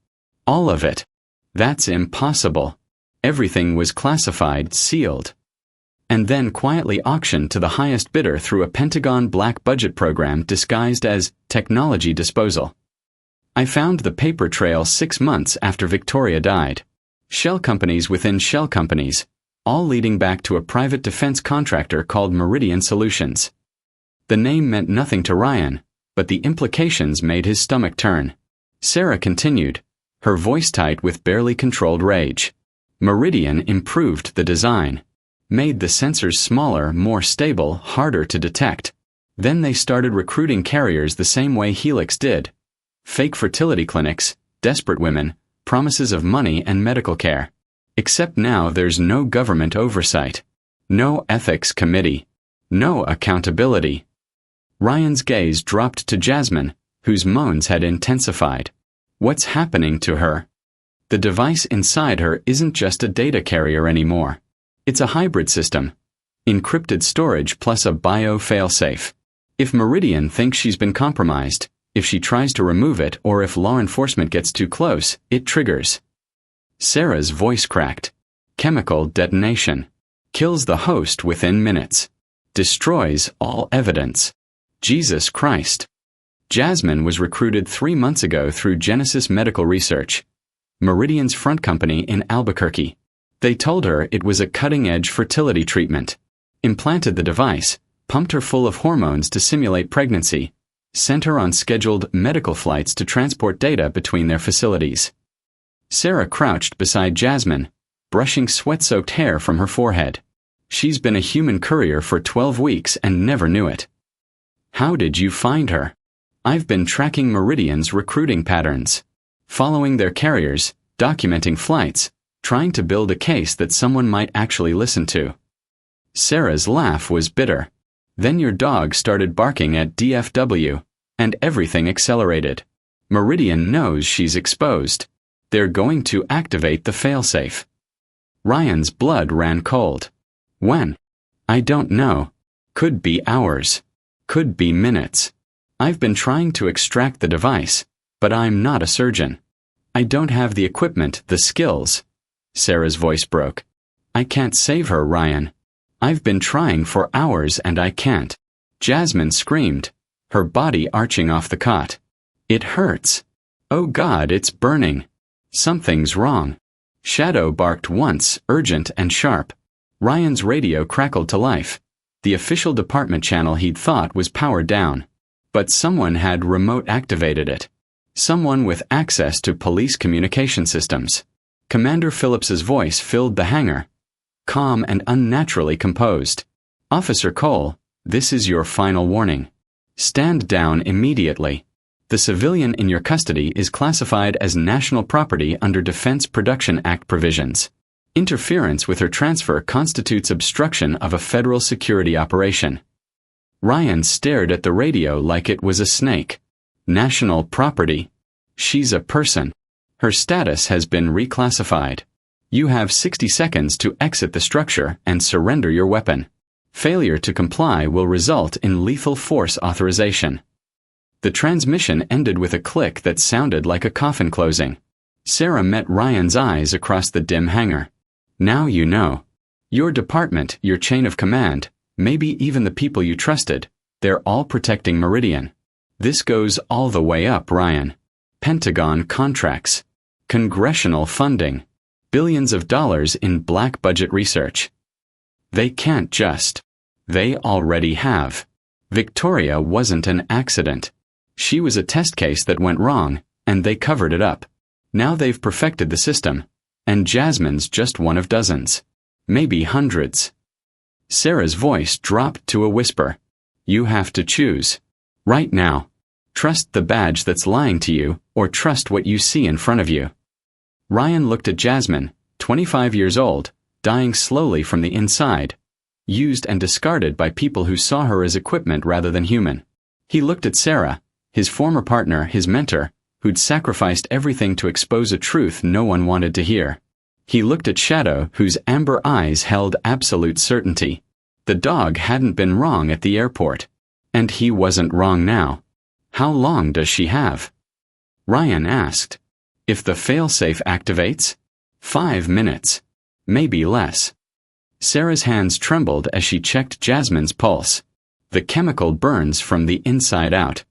All of it. That's impossible. Everything was classified, sealed, and then quietly auctioned to the highest bidder through a Pentagon black budget program disguised as technology disposal. I found the paper trail 6 months after Victoria died. Shell companies within shell companies, all leading back to a private defense contractor called Meridian Solutions. The name meant nothing to Ryan, but the implications made his stomach turn. Sarah continued, her voice tight with barely controlled rage. Meridian improved the design, made the sensors smaller, more stable, harder to detect. Then they started recruiting carriers the same way Helix did. Fake fertility clinics, desperate women, promises of money and medical care. Except now there's no government oversight, no ethics committee, no accountability. Ryan's gaze dropped to Jasmine, whose moans had intensified. What's happening to her? The device inside her isn't just a data carrier anymore. It's a hybrid system. Encrypted storage plus a bio failsafe. If Meridian thinks she's been compromised, if she tries to remove it or if law enforcement gets too close, it triggers. Sarah's voice cracked. Chemical detonation. Kills the host within minutes. Destroys all evidence. Jesus Christ. Jasmine was recruited 3 months ago through Genesis Medical Research, Meridian's front company in Albuquerque. They told her it was a cutting-edge fertility treatment. Implanted the device, pumped her full of hormones to simulate pregnancy, sent her on scheduled medical flights to transport data between their facilities. Sarah crouched beside Jasmine, brushing sweat-soaked hair from her forehead. She's been a human courier for 12 weeks and never knew it. How did you find her? I've been tracking Meridian's recruiting patterns, following their carriers, documenting flights, trying to build a case that someone might actually listen to. Sarah's laugh was bitter. Then your dog started barking at DFW, and everything accelerated. Meridian knows she's exposed. They're going to activate the failsafe. Ryan's blood ran cold. When? I don't know. Could be hours. Could be minutes. I've been trying to extract the device, but I'm not a surgeon. I don't have the equipment, the skills. Sarah's voice broke. I can't save her, Ryan. I've been trying for hours and I can't. Jasmine screamed, her body arching off the cot. It hurts. Oh God, it's burning. Something's wrong. Shadow barked once, urgent and sharp. Ryan's radio crackled to life. The official department channel he'd thought was powered down. But someone had remote activated it. Someone with access to police communication systems. Commander Phillips's voice filled the hangar, calm and unnaturally composed. Officer Cole, this is your final warning. Stand down immediately. The civilian in your custody is classified as national property under Defense Production Act provisions. Interference with her transfer constitutes obstruction of a federal security operation. Ryan stared at the radio like it was a snake. National property. She's a person. Her status has been reclassified. You have 60 seconds to exit the structure and surrender your weapon. Failure to comply will result in lethal force authorization. The transmission ended with a click that sounded like a coffin closing. Sarah met Ryan's eyes across the dim hangar. Now you know. Your department, your chain of command, maybe even the people you trusted, they're all protecting Meridian. This goes all the way up, Ryan. Pentagon contracts. Congressional funding. Billions of dollars in black budget research. They can't just. They already have. Victoria wasn't an accident. She was a test case that went wrong, and they covered it up. Now they've perfected the system, and Jasmine's just one of dozens. Maybe hundreds. Sarah's voice dropped to a whisper. You have to choose. Right now. Trust the badge that's lying to you, or trust what you see in front of you. Ryan looked at Jasmine, 25 years old, dying slowly from the inside, used and discarded by people who saw her as equipment rather than human. He looked at Sarah, his former partner, his mentor, who'd sacrificed everything to expose a truth no one wanted to hear. He looked at Shadow, whose amber eyes held absolute certainty. The dog hadn't been wrong at the airport. And he wasn't wrong now. How long does she have? Ryan asked. If the failsafe activates? 5 minutes. Maybe less. Sarah's hands trembled as she checked Jasmine's pulse. The chemical burns from the inside out.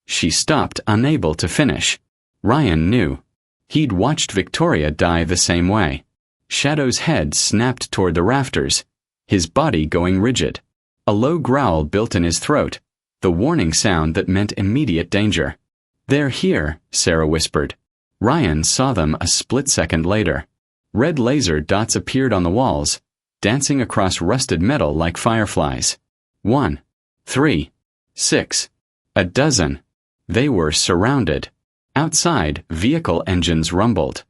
She stopped, unable to finish. Ryan knew. He'd watched Victoria die the same way. Shadow's head snapped toward the rafters, his body going rigid. A low growl built in his throat, the warning sound that meant immediate danger. They're here, Sarah whispered. Ryan saw them a split second later. Red laser dots appeared on the walls, dancing across rusted metal like fireflies. 1, 3, 6, a dozen. They were surrounded. Outside, vehicle engines rumbled.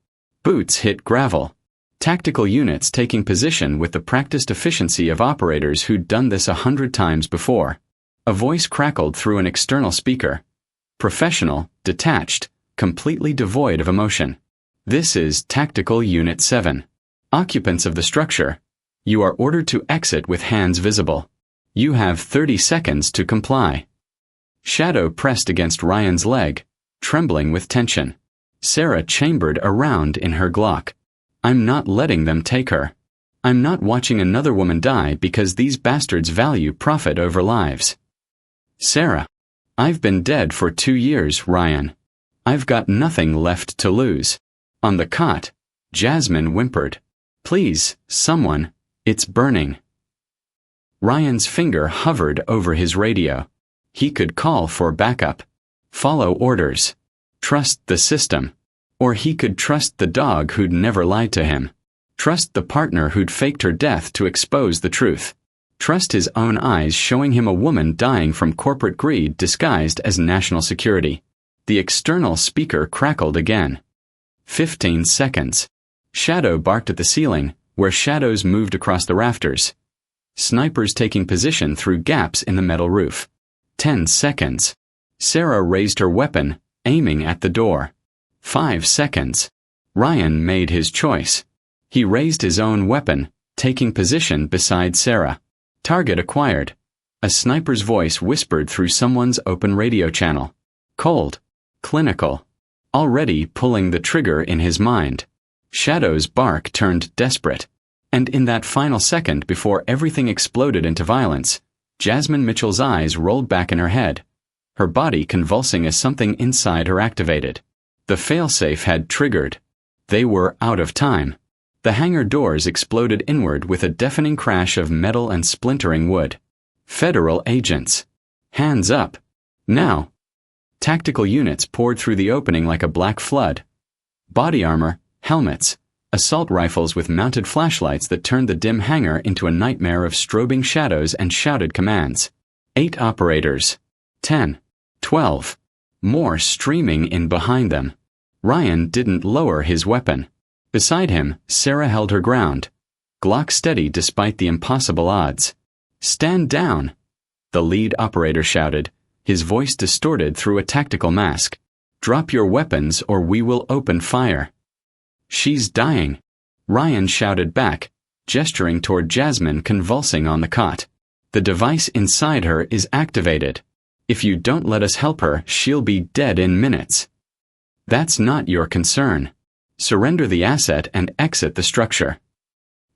Boots hit gravel. Tactical units taking position with the practiced efficiency of operators who'd done this 100 times before. A voice crackled through an external speaker. Professional, detached, completely devoid of emotion. This is Tactical Unit 7. Occupants of the structure, you are ordered to exit with hands visible. You have 30 seconds to comply. Shadow pressed against Ryan's leg, trembling with tension. Sarah chambered around in her Glock. I'm not letting them take her. I'm not watching another woman die because these bastards value profit over lives. Sarah. I've been dead for 2 years, Ryan. I've got nothing left to lose. On the cot, Jasmine whimpered. Please, someone, it's burning. Ryan's finger hovered over his radio. He could call for backup. Follow orders. Trust the system. Or he could trust the dog who'd never lied to him. Trust the partner who'd faked her death to expose the truth. Trust his own eyes showing him a woman dying from corporate greed disguised as national security. The external speaker crackled again. 15 seconds. Shadow barked at the ceiling, where shadows moved across the rafters. Snipers taking position through gaps in the metal roof. 10 seconds. Sarah raised her weapon, aiming at the door. 5 seconds. Ryan made his choice. He raised his own weapon, taking position beside Sarah. Target acquired. A sniper's voice whispered through someone's open radio channel. Cold. Clinical. Already pulling the trigger in his mind. Shadow's bark turned desperate. And in that final second before everything exploded into violence, Jasmine Mitchell's eyes rolled back in her head, her body convulsing as something inside her activated. The failsafe had triggered. They were out of time. The hangar doors exploded inward with a deafening crash of metal and splintering wood. Federal agents. Hands up. Now. Tactical units poured through the opening like a black flood. Body armor, helmets, assault rifles with mounted flashlights that turned the dim hangar into a nightmare of strobing shadows and shouted commands. 8 operators. 10. 12. More streaming in behind them. Ryan didn't lower his weapon. Beside him, Sarah held her ground, Glock steady despite the impossible odds. Stand down, the lead operator shouted, his voice distorted through a tactical mask. Drop your weapons or we will open fire. She's dying, Ryan shouted back, gesturing toward Jasmine convulsing on the cot. The device inside her is activated. If you don't let us help her, she'll be dead in minutes. That's not your concern. Surrender the asset and exit the structure.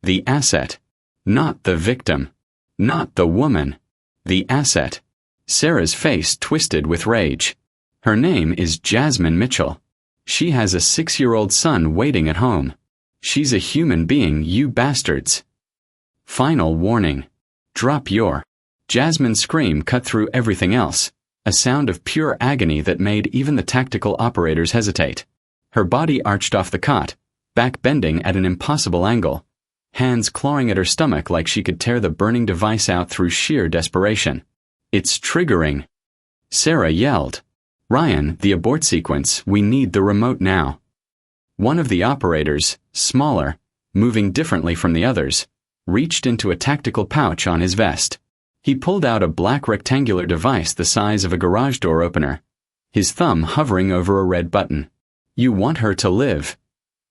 The asset. Not the victim. Not the woman. The asset. Sarah's face twisted with rage. Her name is Jasmine Mitchell. She has a 6-year-old son waiting at home. She's a human being, you bastards. Final warning. Drop your. Jasmine's scream cut through everything else, a sound of pure agony that made even the tactical operators hesitate. Her body arched off the cot, back bending at an impossible angle, hands clawing at her stomach like she could tear the burning device out through sheer desperation. It's triggering. Sarah yelled. Ryan, the abort sequence, we need the remote now. One of the operators, smaller, moving differently from the others, reached into a tactical pouch on his vest. He pulled out a black rectangular device the size of a garage door opener, his thumb hovering over a red button. You want her to live,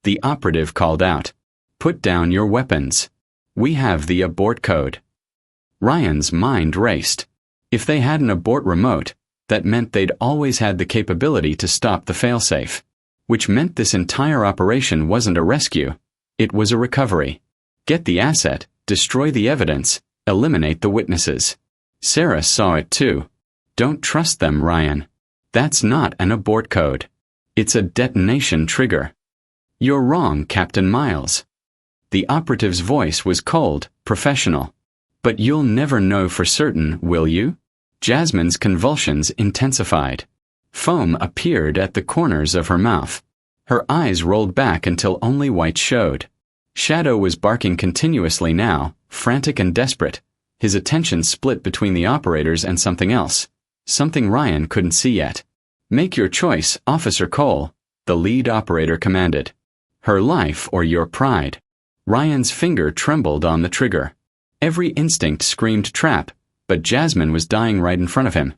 the operative called out. Put down your weapons. We have the abort code. Ryan's mind raced. If they had an abort remote, That meant they'd always had the capability to stop the failsafe. Which meant this entire operation wasn't a rescue. It was a recovery. Get the asset, destroy the evidence, eliminate the witnesses. Sarah saw it too. Don't trust them, Ryan. That's not an abort code. It's a detonation trigger. You're wrong, Captain Miles. The operative's voice was cold, professional. But you'll never know for certain, will you? Jasmine's convulsions intensified. Foam appeared at the corners of her mouth. Her eyes rolled back until only white showed. Shadow was barking continuously now, frantic and desperate, his attention split between the operators and something else, something Ryan couldn't see yet. Make your choice, Officer Cole, the lead operator commanded. Her life or your pride. Ryan's finger trembled on the trigger. Every instinct screamed trap, but Jasmine was dying right in front of him,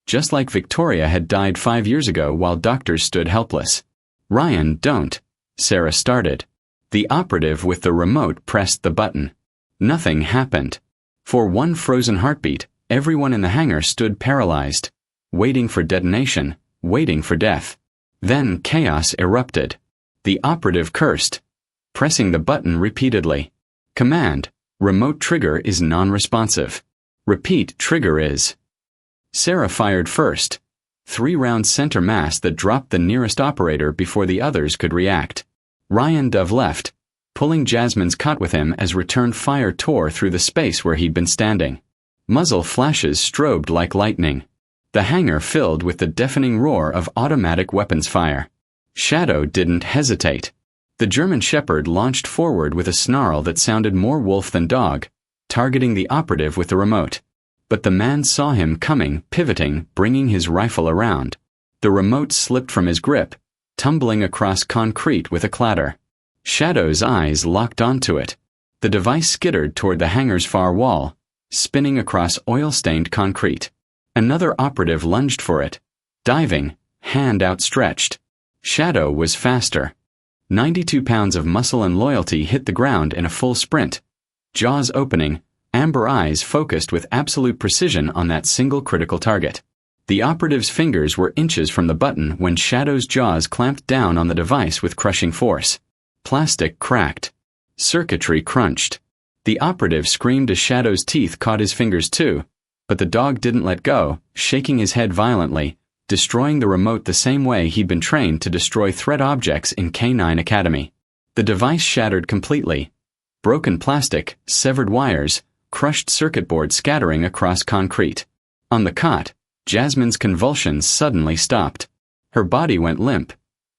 just like Victoria had died 5 years ago while doctors stood helpless. Ryan, don't. Sarah started. The operative with the remote pressed the button. Nothing happened. For one frozen heartbeat, everyone in the hangar stood paralyzed, waiting for detonation, waiting for death. Then chaos erupted. The operative cursed, pressing the button repeatedly. Command, remote trigger is non-responsive. Repeat, trigger is. Sarah fired first. 3-round center mass that dropped the nearest operator before the others could react. Ryan dove left, pulling Jasmine's cot with him as return fire tore through the space where he'd been standing. Muzzle flashes strobed like lightning. The hangar filled with the deafening roar of automatic weapons fire. Shadow didn't hesitate. The German Shepherd launched forward with a snarl that sounded more wolf than dog, targeting the operative with the remote. But the man saw him coming, pivoting, bringing his rifle around. The remote slipped from his grip, tumbling across concrete with a clatter. Shadow's eyes locked onto it. The device skittered toward the hangar's far wall, spinning across oil-stained concrete. Another operative lunged for it, diving, hand outstretched. Shadow was faster. 92 pounds of muscle and loyalty hit the ground in a full sprint. Jaws opening, amber eyes focused with absolute precision on that single critical target. The operative's fingers were inches from the button when Shadow's jaws clamped down on the device with crushing force. Plastic cracked. Circuitry crunched. The operative screamed as Shadow's teeth caught his fingers too, but the dog didn't let go, shaking his head violently, destroying the remote the same way he'd been trained to destroy threat objects in K9 Academy. The device shattered completely. Broken plastic, severed wires, crushed circuit board scattering across concrete. On the cot, Jasmine's convulsions suddenly stopped. Her body went limp,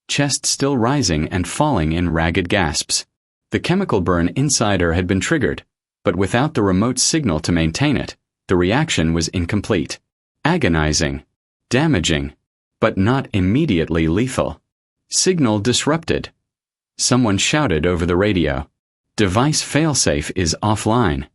chest still rising and falling in ragged gasps. The chemical burn inside her had been triggered, but without the remote signal to maintain it, the reaction was incomplete. Agonizing, damaging, but not immediately lethal. Signal disrupted. Someone shouted over the radio. Device failsafe is offline.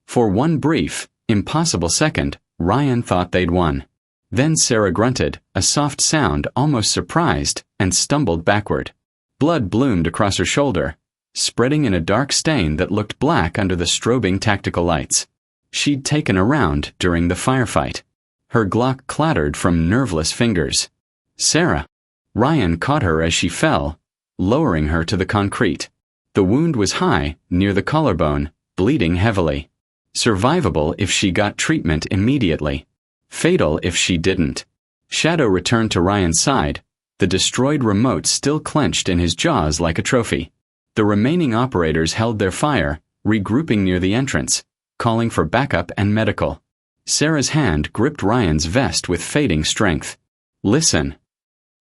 For one brief, impossible second, Ryan thought they'd won. Then Sarah grunted, a soft sound, almost surprised, and stumbled backward. Blood bloomed across her shoulder, spreading in a dark stain that looked black under the strobing tactical lights. She'd taken a round during the firefight. Her Glock clattered from nerveless fingers. Sarah. Ryan caught her as she fell, lowering her to the concrete. The wound was high, near the collarbone, bleeding heavily. Survivable if she got treatment immediately. Fatal if she didn't. Shadow returned to Ryan's side, the destroyed remote still clenched in his jaws like a trophy. The remaining operators held their fire, regrouping near the entrance, calling for backup and medical. Sarah's hand gripped Ryan's vest with fading strength. Listen.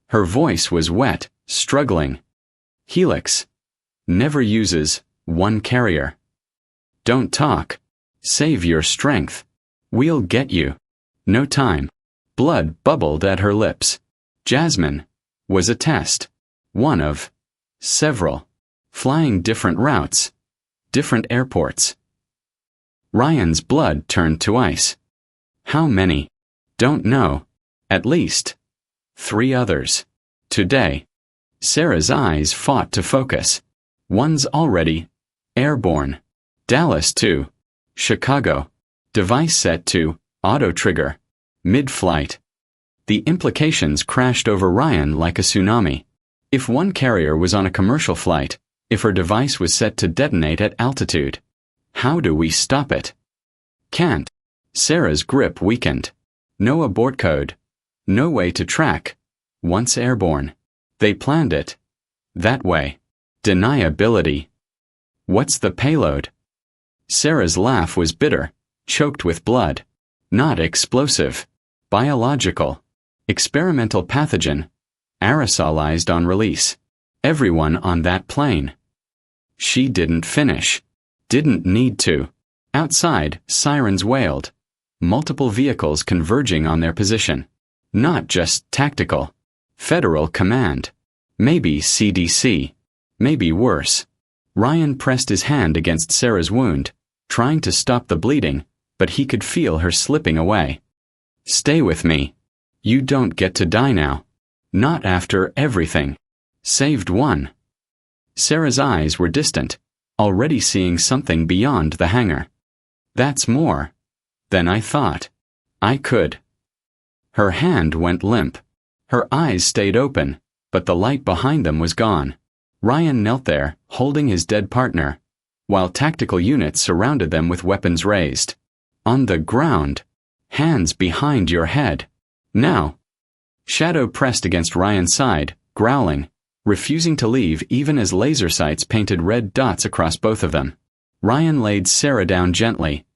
Her voice was wet, struggling. Helix. Never uses one carrier. Don't talk. Save your strength. We'll get you. No time. Blood bubbled at her lips. Jasmine was a test. One of several. Flying different routes. Different airports. Ryan's blood turned to ice. How many? Don't know. At least 3 others. Today. Sarah's eyes fought to focus. One's already airborne. Dallas too. Chicago. Device set to auto trigger. Mid-flight. The implications crashed over Ryan like a tsunami. If one carrier was on a commercial flight, if her device was set to detonate at altitude, how do we stop it? Can't. Sarah's grip weakened. No abort code. No way to track. Once airborne. They planned it. That way. Deniability. What's the payload? Sarah's laugh was bitter, choked with blood. Not explosive. Biological. Experimental pathogen. Aerosolized on release. Everyone on that plane. She didn't finish. Didn't need to. Outside, sirens wailed. Multiple vehicles converging on their position. Not just tactical. Federal command. Maybe CDC. Maybe worse. Ryan pressed his hand against Sarah's wound, trying to stop the bleeding, but he could feel her slipping away. Stay with me. You don't get to die now. Not after everything. Saved one. Sarah's eyes were distant, already seeing something beyond the hangar. That's more than I thought I could. Her hand went limp. Her eyes stayed open, but the light behind them was gone. Ryan knelt there, holding his dead partner, while tactical units surrounded them with weapons raised. On the ground. Hands behind your head. Now. Shadow pressed against Ryan's side, growling, refusing to leave even as laser sights painted red dots across both of them. Ryan laid Sarah down gently,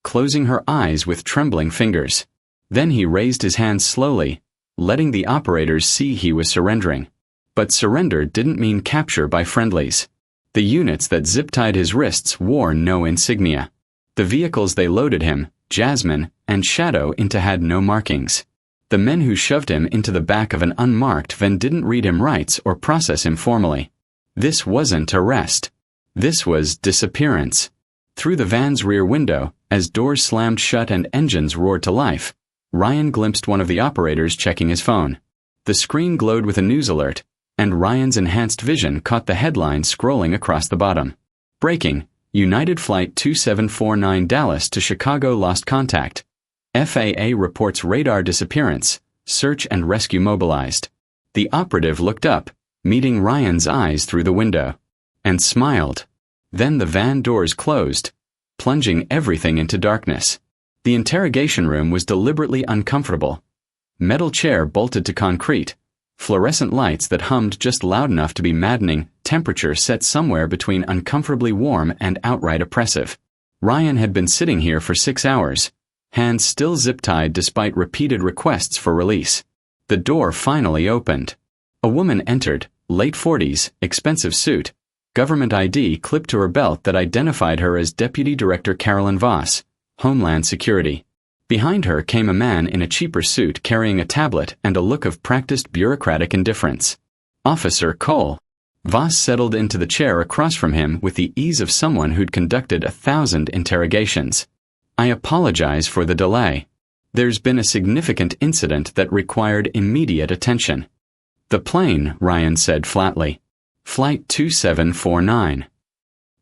closing her eyes with trembling fingers. Then he raised his hands slowly, letting the operators see he was surrendering. But surrender didn't mean capture by friendlies. The units that zip-tied his wrists wore no insignia. The vehicles they loaded him, Jasmine and Shadow, into had no markings. The men who shoved him into the back of an unmarked van didn't read him rights or process him formally. This wasn't arrest. This was disappearance. Through the van's rear window, as doors slammed shut and engines roared to life, Ryan glimpsed one of the operators checking his phone. The screen glowed with a news alert, and Ryan's enhanced vision caught the headline scrolling across the bottom. Breaking: United Flight 2749 Dallas to Chicago lost contact. FAA reports radar disappearance, search and rescue mobilized. The operative looked up, meeting Ryan's eyes through the window, and smiled. Then the van doors closed, plunging everything into darkness. The interrogation room was deliberately uncomfortable. Metal chair bolted to concrete, fluorescent lights that hummed just loud enough to be maddening, temperature set somewhere between uncomfortably warm and outright oppressive. Ryan had been sitting here for 6 hours, hands still zip-tied despite repeated requests for release. The door finally opened. A woman entered, late 40s, expensive suit, government ID clipped to her belt that identified her as Deputy Director Carolyn Voss, Homeland Security. Behind her came a man in a cheaper suit carrying a tablet and a look of practiced bureaucratic indifference. Officer Cole. Voss settled into the chair across from him with the ease of someone who'd conducted 1,000 interrogations. I apologize for the delay. There's been a significant incident that required immediate attention. The plane, Ryan said flatly. Flight 2749.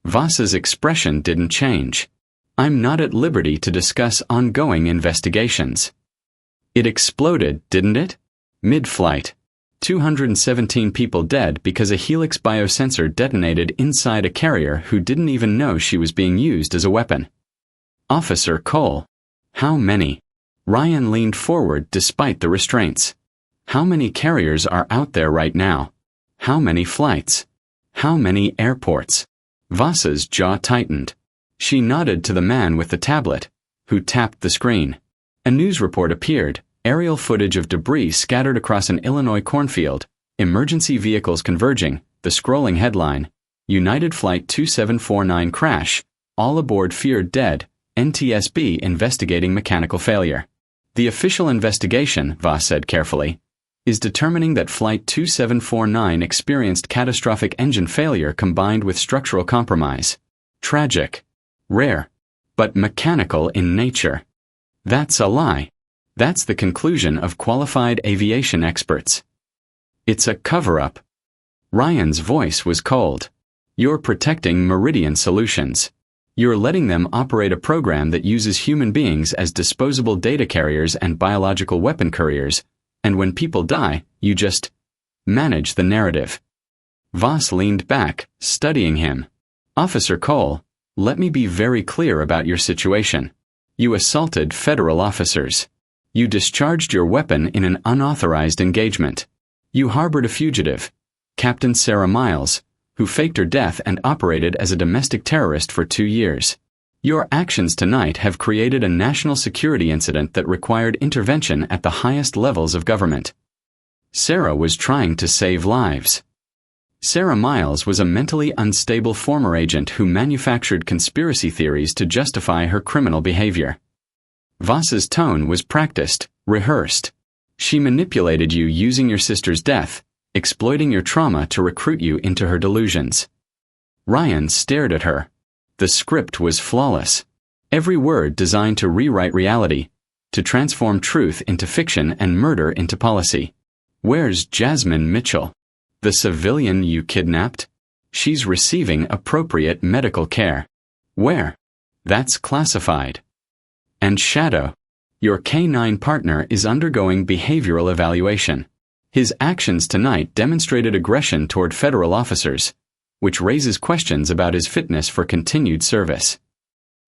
Voss's expression didn't change. I'm not at liberty to discuss ongoing investigations. It exploded, didn't it? Mid-flight. 217 people dead because a Helix biosensor detonated inside a carrier who didn't even know she was being used as a weapon. Officer Cole. How many? Ryan leaned forward despite the restraints. How many carriers are out there right now? How many flights? How many airports? Voss's jaw tightened. She nodded to the man with the tablet, who tapped the screen. A news report appeared, aerial footage of debris scattered across an Illinois cornfield, emergency vehicles converging, the scrolling headline, United Flight 2749 crash, all aboard feared dead, NTSB investigating mechanical failure. The official investigation, Voss said carefully, is determining that Flight 2749 experienced catastrophic engine failure combined with structural compromise. Tragic. Rare. But mechanical in nature. That's a lie. That's the conclusion of qualified aviation experts. It's a cover-up. Ryan's voice was cold. You're protecting Meridian Solutions. You're letting them operate a program that uses human beings as disposable data carriers and biological weapon couriers, And when people die, you just manage the narrative. Voss leaned back, studying him. Officer Cole, let me be very clear about your situation. You assaulted federal officers. You discharged your weapon in an unauthorized engagement. You harbored a fugitive, Captain Sarah Miles, who faked her death and operated as a domestic terrorist for 2 years. Your actions tonight have created a national security incident that required intervention at the highest levels of government. Sarah was trying to save lives. Sarah Miles was a mentally unstable former agent who manufactured conspiracy theories to justify her criminal behavior. Voss's tone was practiced, rehearsed. She manipulated you using your sister's death, exploiting your trauma to recruit you into her delusions. Ryan stared at her. The script was flawless. Every word designed to rewrite reality, to transform truth into fiction and murder into policy. Where's Jasmine Mitchell? The civilian you kidnapped? She's receiving appropriate medical care. Where? That's classified. And Shadow, your K-9 partner is undergoing behavioral evaluation. His actions tonight demonstrated aggression toward federal officers, which raises questions about his fitness for continued service.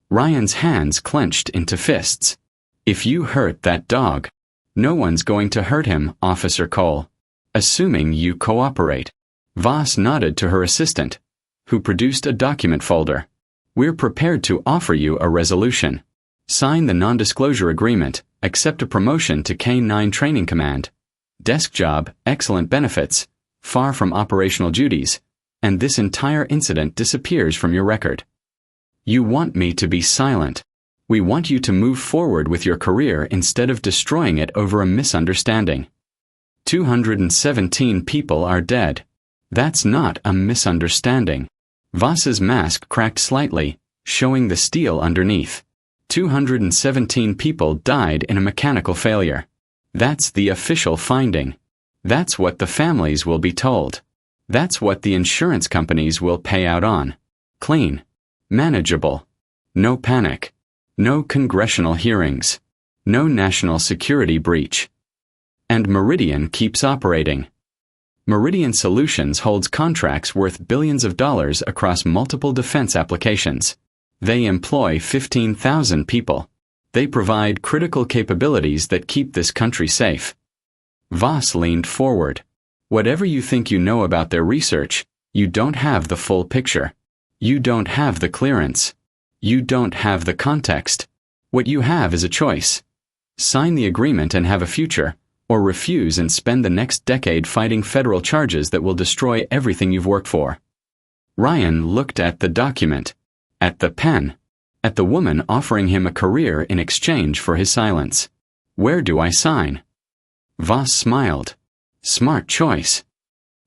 Ryan's hands clenched into fists. If you hurt that dog, no one's going to hurt him, Officer Cole. Assuming you cooperate. Voss nodded to her assistant, who produced a document folder. We're prepared to offer you a resolution. Sign the non-disclosure agreement, accept a promotion to K-9 Training Command. Desk job, excellent benefits, far from operational duties, and this entire incident disappears from your record. You want me to be silent. We want you to move forward with your career instead of destroying it over a misunderstanding. 217 people are dead. That's not a misunderstanding. Voss's mask cracked slightly, showing the steel underneath. 217 people died in a mechanical failure. That's the official finding. That's what the families will be told. That's what the insurance companies will pay out on. Clean. Manageable. No panic. No congressional hearings. No national security breach. And Meridian keeps operating. Meridian Solutions holds contracts worth billions of dollars across multiple defense applications. They employ 15,000 people. They provide critical capabilities that keep this country safe. Voss leaned forward. Whatever you think you know about their research, you don't have the full picture. You don't have the clearance. You don't have the context. What you have is a choice. Sign the agreement and have a future, or refuse and spend the next decade fighting federal charges that will destroy everything you've worked for. Ryan looked at the document, at the pen, at the woman offering him a career in exchange for his silence. Where do I sign? Voss smiled. Smart choice.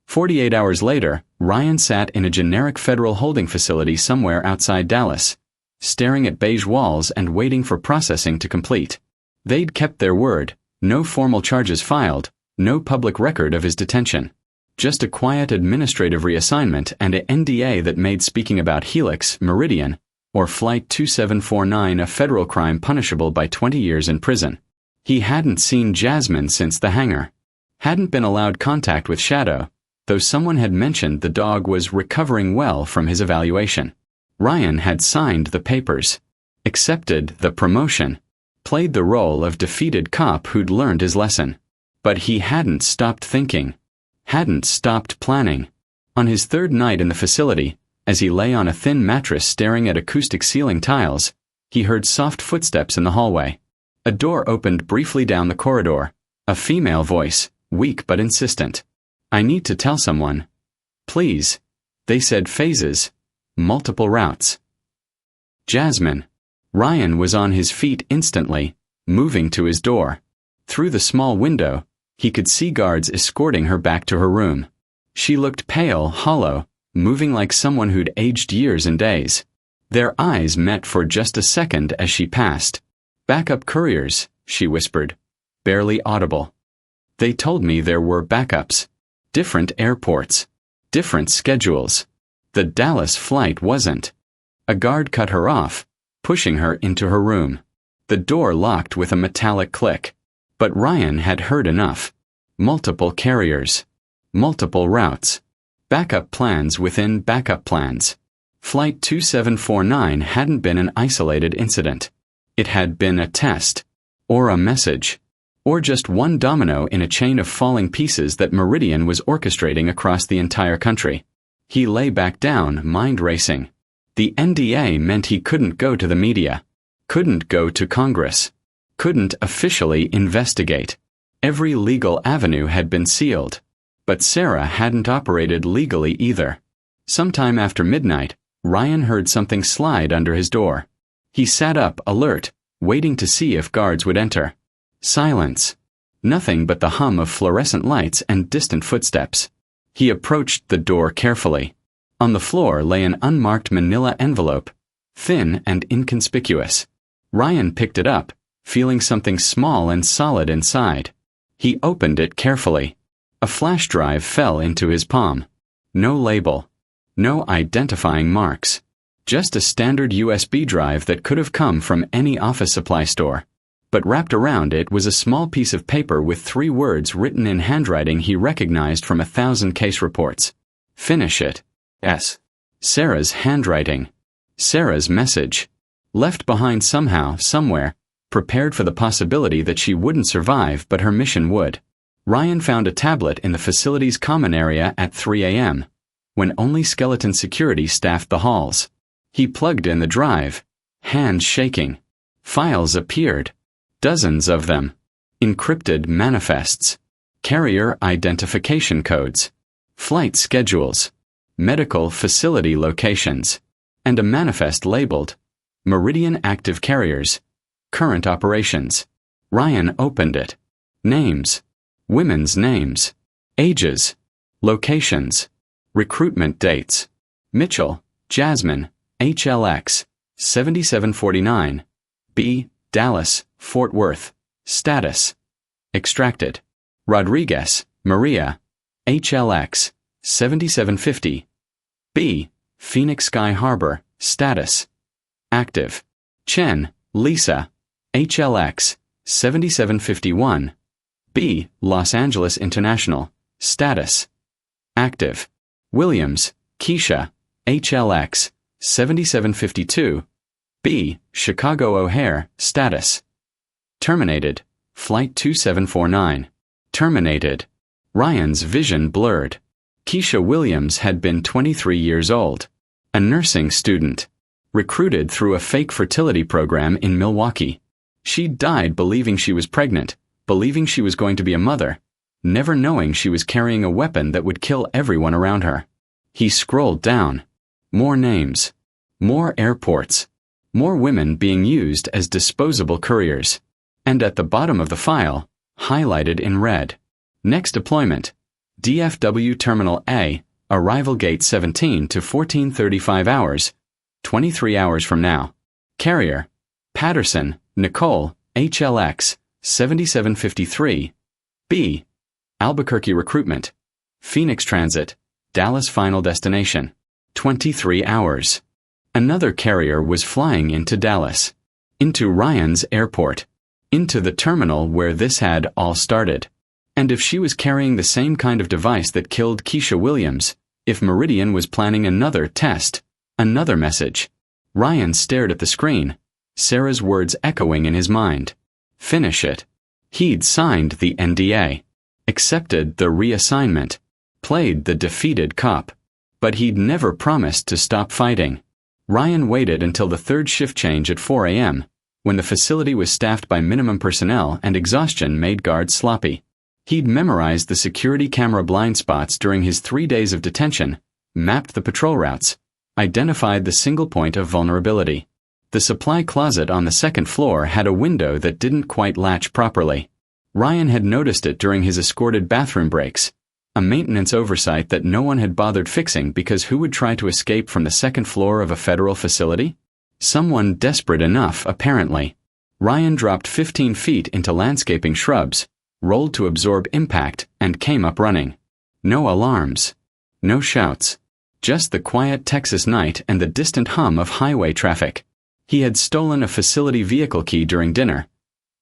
48 hours later, Ryan sat in a generic federal holding facility somewhere outside Dallas, staring at beige walls and waiting for processing to complete. They'd kept their word, no formal charges filed, no public record of his detention. Just a quiet administrative reassignment and an NDA that made speaking about Helix, Meridian, or Flight 2749 a federal crime punishable by 20 years in prison. He hadn't seen Jasmine since the hangar. Hadn't been allowed contact with Shadow, though someone had mentioned the dog was recovering well from his evaluation. Ryan had signed the papers, accepted the promotion, played the role of defeated cop who'd learned his lesson. But he hadn't stopped thinking, hadn't stopped planning. On his third night in the facility, as he lay on a thin mattress staring at acoustic ceiling tiles, he heard soft footsteps in the hallway. A door opened briefly down the corridor. A female voice, weak but insistent. I need to tell someone. Please. They said phases. Multiple routes. Jasmine. Ryan was on his feet instantly, moving to his door. Through the small window, he could see guards escorting her back to her room. She looked pale, hollow, moving like someone who'd aged years and days. Their eyes met for just a second as she passed. Backup couriers, she whispered, barely audible. They told me there were backups. Different airports. Different schedules. The Dallas flight wasn't. A guard cut her off, pushing her into her room. The door locked with a metallic click. But Ryan had heard enough. Multiple carriers. Multiple routes. Backup plans within backup plans. Flight 2749 hadn't been an isolated incident. It had been a test. Or a message. Or just one domino in a chain of falling pieces that Meridian was orchestrating across the entire country. He lay back down, mind racing. The NDA meant he couldn't go to the media. Couldn't go to Congress. Couldn't officially investigate. Every legal avenue had been sealed. But Sarah hadn't operated legally either. Sometime after midnight, Ryan heard something slide under his door. He sat up, alert, waiting to see if guards would enter. Silence. Nothing but the hum of fluorescent lights and distant footsteps. He approached the door carefully. On the floor lay an unmarked manila envelope, thin and inconspicuous. Ryan picked it up, feeling something small and solid inside. He opened it carefully. A flash drive fell into his palm. No label. No identifying marks. Just a standard USB drive that could have come from any office supply store. But wrapped around it was a small piece of paper with 3 words written in handwriting he recognized from 1,000 case reports. Finish it. S. Sarah's handwriting. Sarah's message. Left behind somehow, somewhere, prepared for the possibility that she wouldn't survive but her mission would. Ryan found a tablet in the facility's common area at 3 a.m., when only skeleton security staffed the halls. He plugged in the drive, hands shaking. Files appeared. Dozens of them. Encrypted manifests. Carrier identification codes. Flight schedules. Medical facility locations. And a manifest labeled Meridian Active Carriers. Current operations. Ryan opened it. Names. Women's names. Ages. Locations. Recruitment dates. Mitchell, Jasmine, HLX, 7749. B. Dallas, Fort Worth. Status. Extracted. Rodriguez, Maria, HLX, 7750. B. Phoenix Sky Harbor. Status. Active. Chen, Lisa, HLX, 7751. B. Los Angeles International. Status. Active. Williams, Keisha, HLX, 7752. B. Chicago O'Hare. Status. Terminated. Flight 2749. Terminated. Ryan's vision blurred. Keisha Williams had been 23 years old. A nursing student. Recruited through a fake fertility program in Milwaukee. She died believing she was pregnant, believing she was going to be a mother, never knowing she was carrying a weapon that would kill everyone around her. He scrolled down. More names. More airports. More women being used as disposable couriers. And at the bottom of the file, highlighted in red. Next deployment. DFW Terminal A, arrival gate 17 to 14:35 hours, 23 hours from now. Carrier. Patterson, Nicole, HLX, 7753. B. Albuquerque Recruitment. Phoenix Transit, Dallas Final Destination. 23 hours. Another carrier was flying into Dallas. Into Ryan's airport. Into the terminal where this had all started. And if she was carrying the same kind of device that killed Keisha Williams, if Meridian was planning another test, another message. Ryan stared at the screen, Sarah's words echoing in his mind. Finish it. He'd signed the NDA. Accepted the reassignment. Played the defeated cop. But he'd never promised to stop fighting. Ryan waited until the 3rd shift change at 4 a.m., when the facility was staffed by minimum personnel and exhaustion made guards sloppy. He'd memorized the security camera blind spots during his 3 days of detention, mapped the patrol routes, identified the single point of vulnerability. The supply closet on the 2nd floor had a window that didn't quite latch properly. Ryan had noticed it during his escorted bathroom breaks, a maintenance oversight that no one had bothered fixing because who would try to escape from the 2nd floor of a federal facility? Someone desperate enough, apparently. Ryan dropped 15 feet into landscaping shrubs, rolled to absorb impact, and came up running. No alarms. No shouts. Just the quiet Texas night and the distant hum of highway traffic. He had stolen a facility vehicle key during dinner,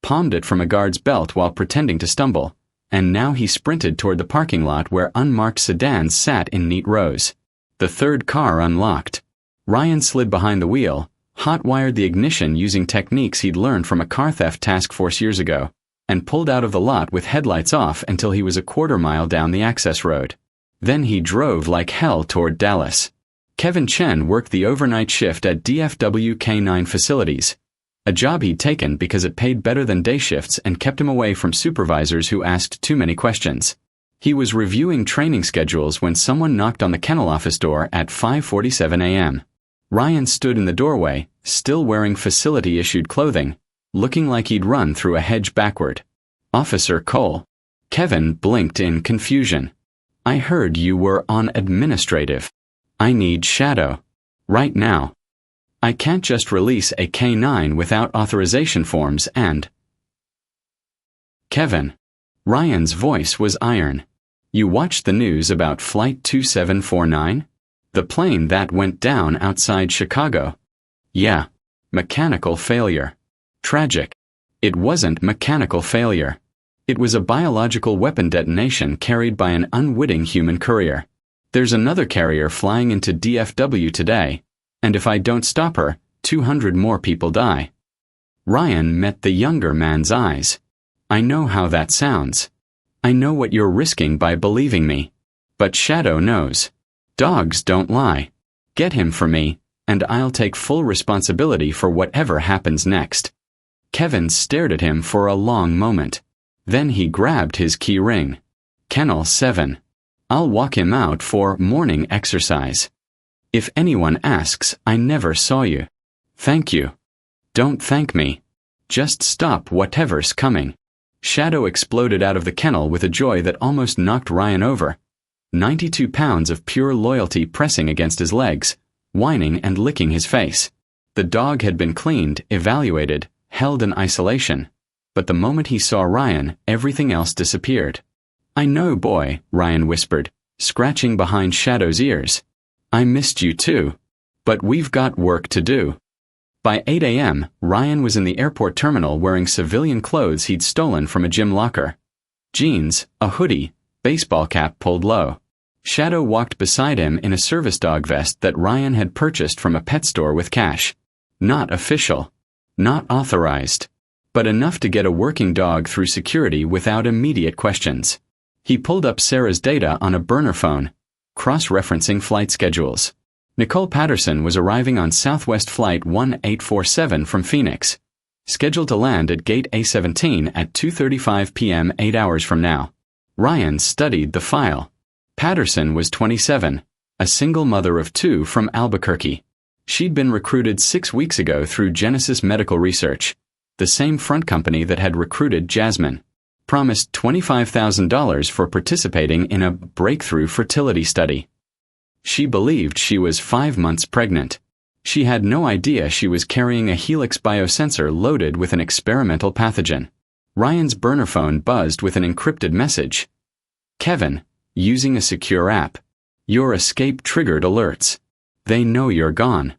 palmed it from a guard's belt while pretending to stumble, and now he sprinted toward the parking lot where unmarked sedans sat in neat rows. The third car unlocked. Ryan slid behind the wheel, hot-wired the ignition using techniques he'd learned from a car theft task force years ago, and pulled out of the lot with headlights off until he was a quarter-mile down the access road. Then he drove like hell toward Dallas. Kevin Chen worked the overnight shift at DFW K9 facilities, a job he'd taken because it paid better than day shifts and kept him away from supervisors who asked too many questions. He was reviewing training schedules when someone knocked on the kennel office door at 5:47 a.m. Ryan stood in the doorway, still wearing facility-issued clothing, looking like he'd run through a hedge backward. "Officer Cole." Kevin blinked in confusion. "I heard you were on administrative. I need Shadow. Right now. I can't just release a K9 without authorization forms and—" "Kevin." Ryan's voice was iron. "You watched the news about Flight 2749? The plane that went down outside Chicago?" "Yeah. Mechanical failure. Tragic." "It wasn't mechanical failure. It was a biological weapon detonation carried by an unwitting human courier. There's another carrier flying into DFW today, and if I don't stop her, 200 more people die." Ryan met the younger man's eyes. "I know how that sounds. I know what you're risking by believing me. But Shadow knows. Dogs don't lie. Get him for me, and I'll take full responsibility for whatever happens next." Kevin stared at him for a long moment. Then he grabbed his key ring. "Kennel 7. I'll walk him out for morning exercise. If anyone asks, I never saw you. Thank you." "Don't thank me. Just stop whatever's coming." Shadow exploded out of the kennel with a joy that almost knocked Ryan over. 92 pounds of pure loyalty pressing against his legs, whining and licking his face. The dog had been cleaned, evaluated, held in isolation. But the moment he saw Ryan, everything else disappeared. "I know, boy," Ryan whispered, scratching behind Shadow's ears. "I missed you too. But we've got work to do." By 8 a.m., Ryan was in the airport terminal wearing civilian clothes he'd stolen from a gym locker. Jeans, a hoodie, baseball cap pulled low. Shadow walked beside him in a service dog vest that Ryan had purchased from a pet store with cash. Not official. Not authorized. But enough to get a working dog through security without immediate questions. He pulled up Sarah's data on a burner phone, cross-referencing flight schedules. Nicole Patterson was arriving on Southwest Flight 1847 from Phoenix, scheduled to land at Gate A17 at 2:35 p.m. 8 hours from now. Ryan studied the file. Patterson was 27, a single mother of 2 from Albuquerque. She'd been recruited 6 weeks ago through Genesis Medical Research, the same front company that had recruited Jasmine. Promised $25,000 for participating in a breakthrough fertility study. She believed she was 5 months pregnant. She had no idea she was carrying a Helix biosensor loaded with an experimental pathogen. Ryan's burner phone buzzed with an encrypted message. "Kevin, using a secure app. Your escape triggered alerts. They know you're gone.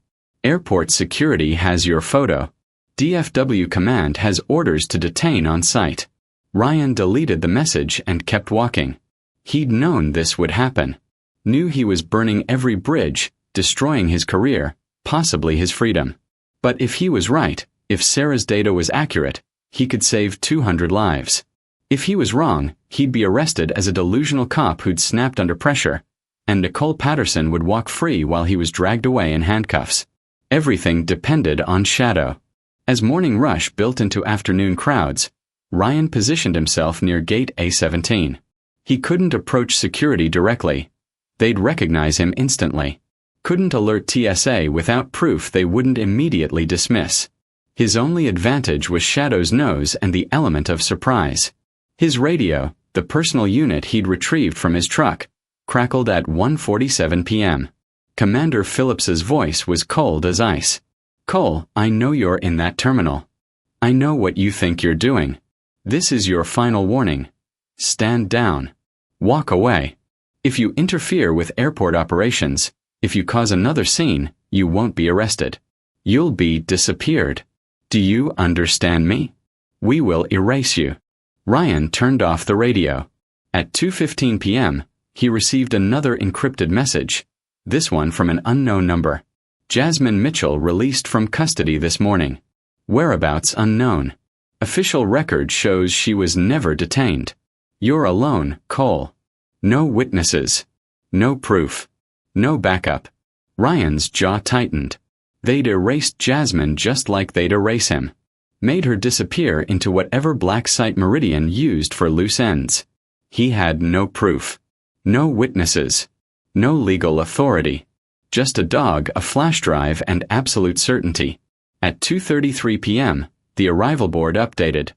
Airport security has your photo. DFW command has orders to detain on site." Ryan deleted the message and kept walking. He'd known this would happen. Knew he was burning every bridge, destroying his career, possibly his freedom. But if he was right, if Sarah's data was accurate, he could save 200 lives. If he was wrong, he'd be arrested as a delusional cop who'd snapped under pressure, and Nicole Patterson would walk free while he was dragged away in handcuffs. Everything depended on Shadow. As morning rush built into afternoon crowds, Ryan positioned himself near Gate A17. He couldn't approach security directly. They'd recognize him instantly. Couldn't alert TSA without proof they wouldn't immediately dismiss. His only advantage was Shadow's nose and the element of surprise. His radio, the personal unit he'd retrieved from his truck, crackled at 1:47 p.m. Commander Phillips's voice was cold as ice. "Cole, I know you're in that terminal. I know what you think you're doing. This is your final warning. Stand down. Walk away. If you interfere with airport operations, if you cause another scene, you won't be arrested. You'll be disappeared. Do you understand me? We will erase you." Ryan turned off the radio. At 2:15 p.m., he received another encrypted message, this one from an unknown number. Jasmine Mitchell released from custody this morning. Whereabouts unknown. Official record shows she was never detained. You're alone, Cole. No witnesses. No proof. No backup. Ryan's jaw tightened. They'd erased Jasmine just like they'd erase him. Made her disappear into whatever black site Meridian used for loose ends. He had no proof. No witnesses. No legal authority. Just a dog, a flash drive, and absolute certainty. At 2:33 p.m., the arrival board updated.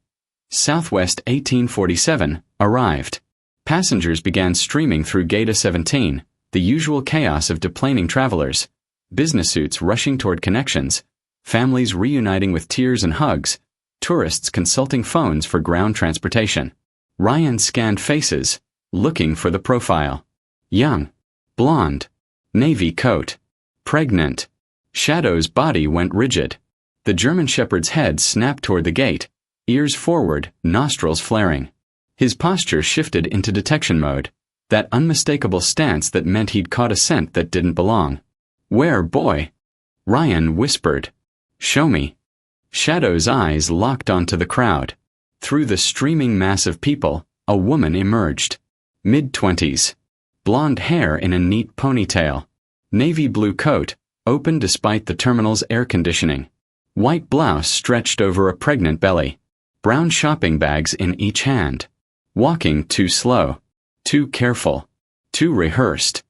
Southwest 1847 arrived. Passengers began streaming through Gate 17, the usual chaos of deplaning travelers. Business suits rushing toward connections, families reuniting with tears and hugs, tourists consulting phones for ground transportation. Ryan scanned faces, looking for the profile. Young. Blonde. Navy coat. Pregnant. Shadow's body went rigid. The German Shepherd's head snapped toward the gate, ears forward, nostrils flaring. His posture shifted into detection mode, that unmistakable stance that meant he'd caught a scent that didn't belong. Where, boy? Ryan whispered. Show me. Shadow's eyes locked onto the crowd. Through the streaming mass of people, a woman emerged. Mid-20s. Blonde hair in a neat ponytail. Navy blue coat, open despite the terminal's air conditioning. White blouse stretched over a pregnant belly. Brown shopping bags in each hand. Walking too slow. Too careful. Too rehearsed.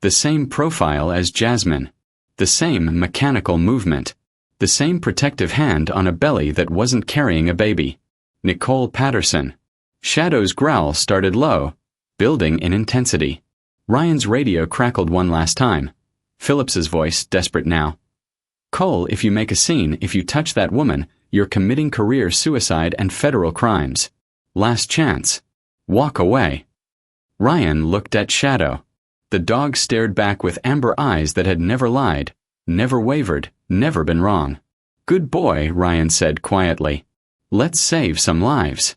The same profile as Jasmine. The same mechanical movement. The same protective hand on a belly that wasn't carrying a baby. Nicole Patterson. Shadow's growl started low, building in intensity. Ryan's radio crackled one last time. Phillips's voice, desperate now. Cole, if you make a scene, if you touch that woman, you're committing career suicide and federal crimes. Last chance. Walk away. Ryan looked at Shadow. The dog stared back with amber eyes that had never lied, never wavered, never been wrong. Good boy, Ryan said quietly. Let's save some lives.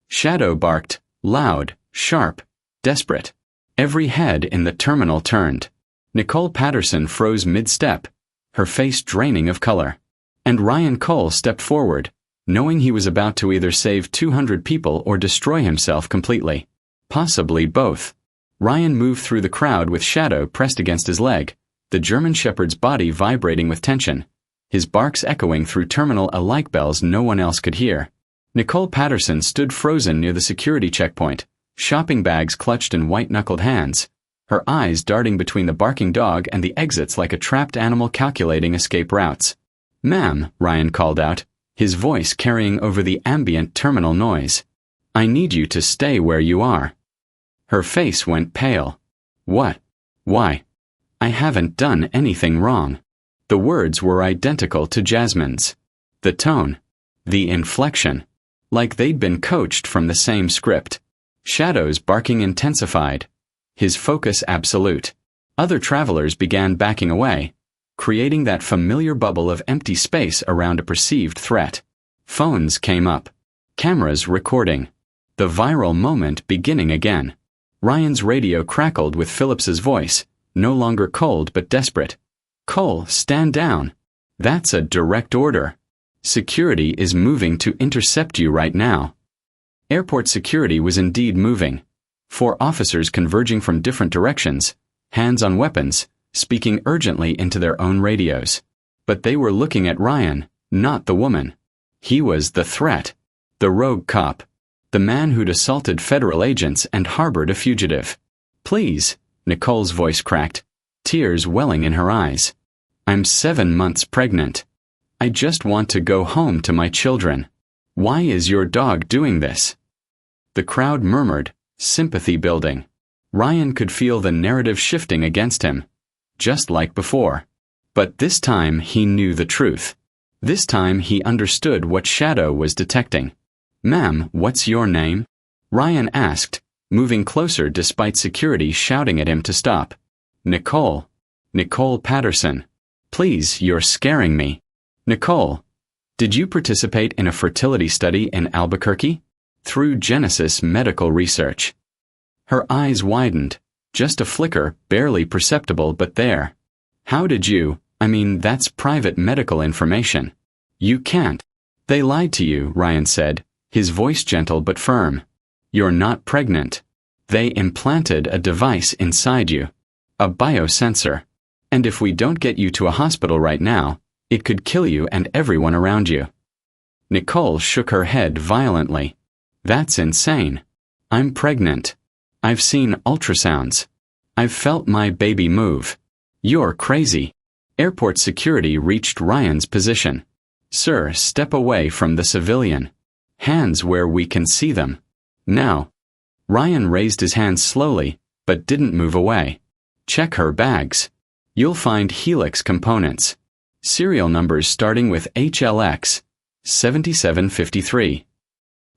Shadow barked, loud, sharp, desperate. Every head in the terminal turned. Nicole Patterson froze mid-step, her face draining of color. And Ryan Cole stepped forward, knowing he was about to either save 200 people or destroy himself completely. Possibly both. Ryan moved through the crowd with Shadow pressed against his leg, the German Shepherd's body vibrating with tension, his barks echoing through terminal alike bells no one else could hear. Nicole Patterson stood frozen near the security checkpoint, shopping bags clutched in white-knuckled hands, her eyes darting between the barking dog and the exits like a trapped animal calculating escape routes. Ma'am, Ryan called out, his voice carrying over the ambient terminal noise. I need you to stay where you are. Her face went pale. What? Why? I haven't done anything wrong. The words were identical to Jasmine's. The tone. The inflection. Like they'd been coached from the same script. Shadow's barking intensified. His focus absolute. Other travelers began backing away, creating that familiar bubble of empty space around a perceived threat. Phones came up. Cameras recording. The viral moment beginning again. Ryan's radio crackled with Phillips's voice, no longer cold but desperate. Cole, stand down. That's a direct order. Security is moving to intercept you right now. Airport security was indeed moving. 4 officers converging from different directions, hands on weapons, speaking urgently into their own radios. But they were looking at Ryan, not the woman. He was the threat. The rogue cop. The man who'd assaulted federal agents and harbored a fugitive. Please, Nicole's voice cracked, tears welling in her eyes. I'm 7 months pregnant. I just want to go home to my children. Why is your dog doing this? The crowd murmured, sympathy building. Ryan could feel the narrative shifting against him, just like before. But this time he knew the truth. This time he understood what Shadow was detecting. Ma'am, what's your name? Ryan asked, moving closer despite security shouting at him to stop. Nicole. Nicole Patterson. Please, you're scaring me. Nicole, did you participate in a fertility study in Albuquerque? Through Genesis Medical Research. Her eyes widened. Just a flicker, barely perceptible, but there. How did you? I mean, that's private medical information. You can't. They lied to you, Ryan said, his voice gentle but firm. You're not pregnant. They implanted a device inside you. A biosensor. And if we don't get you to a hospital right now, it could kill you and everyone around you. Nicole shook her head violently. That's insane. I'm pregnant. I've seen ultrasounds. I've felt my baby move. You're crazy. Airport security reached Ryan's position. Sir, step away from the civilian. Hands where we can see them. Now. Ryan raised his hands slowly, but didn't move away. Check her bags. You'll find Helix components. Serial numbers starting with HLX 7753.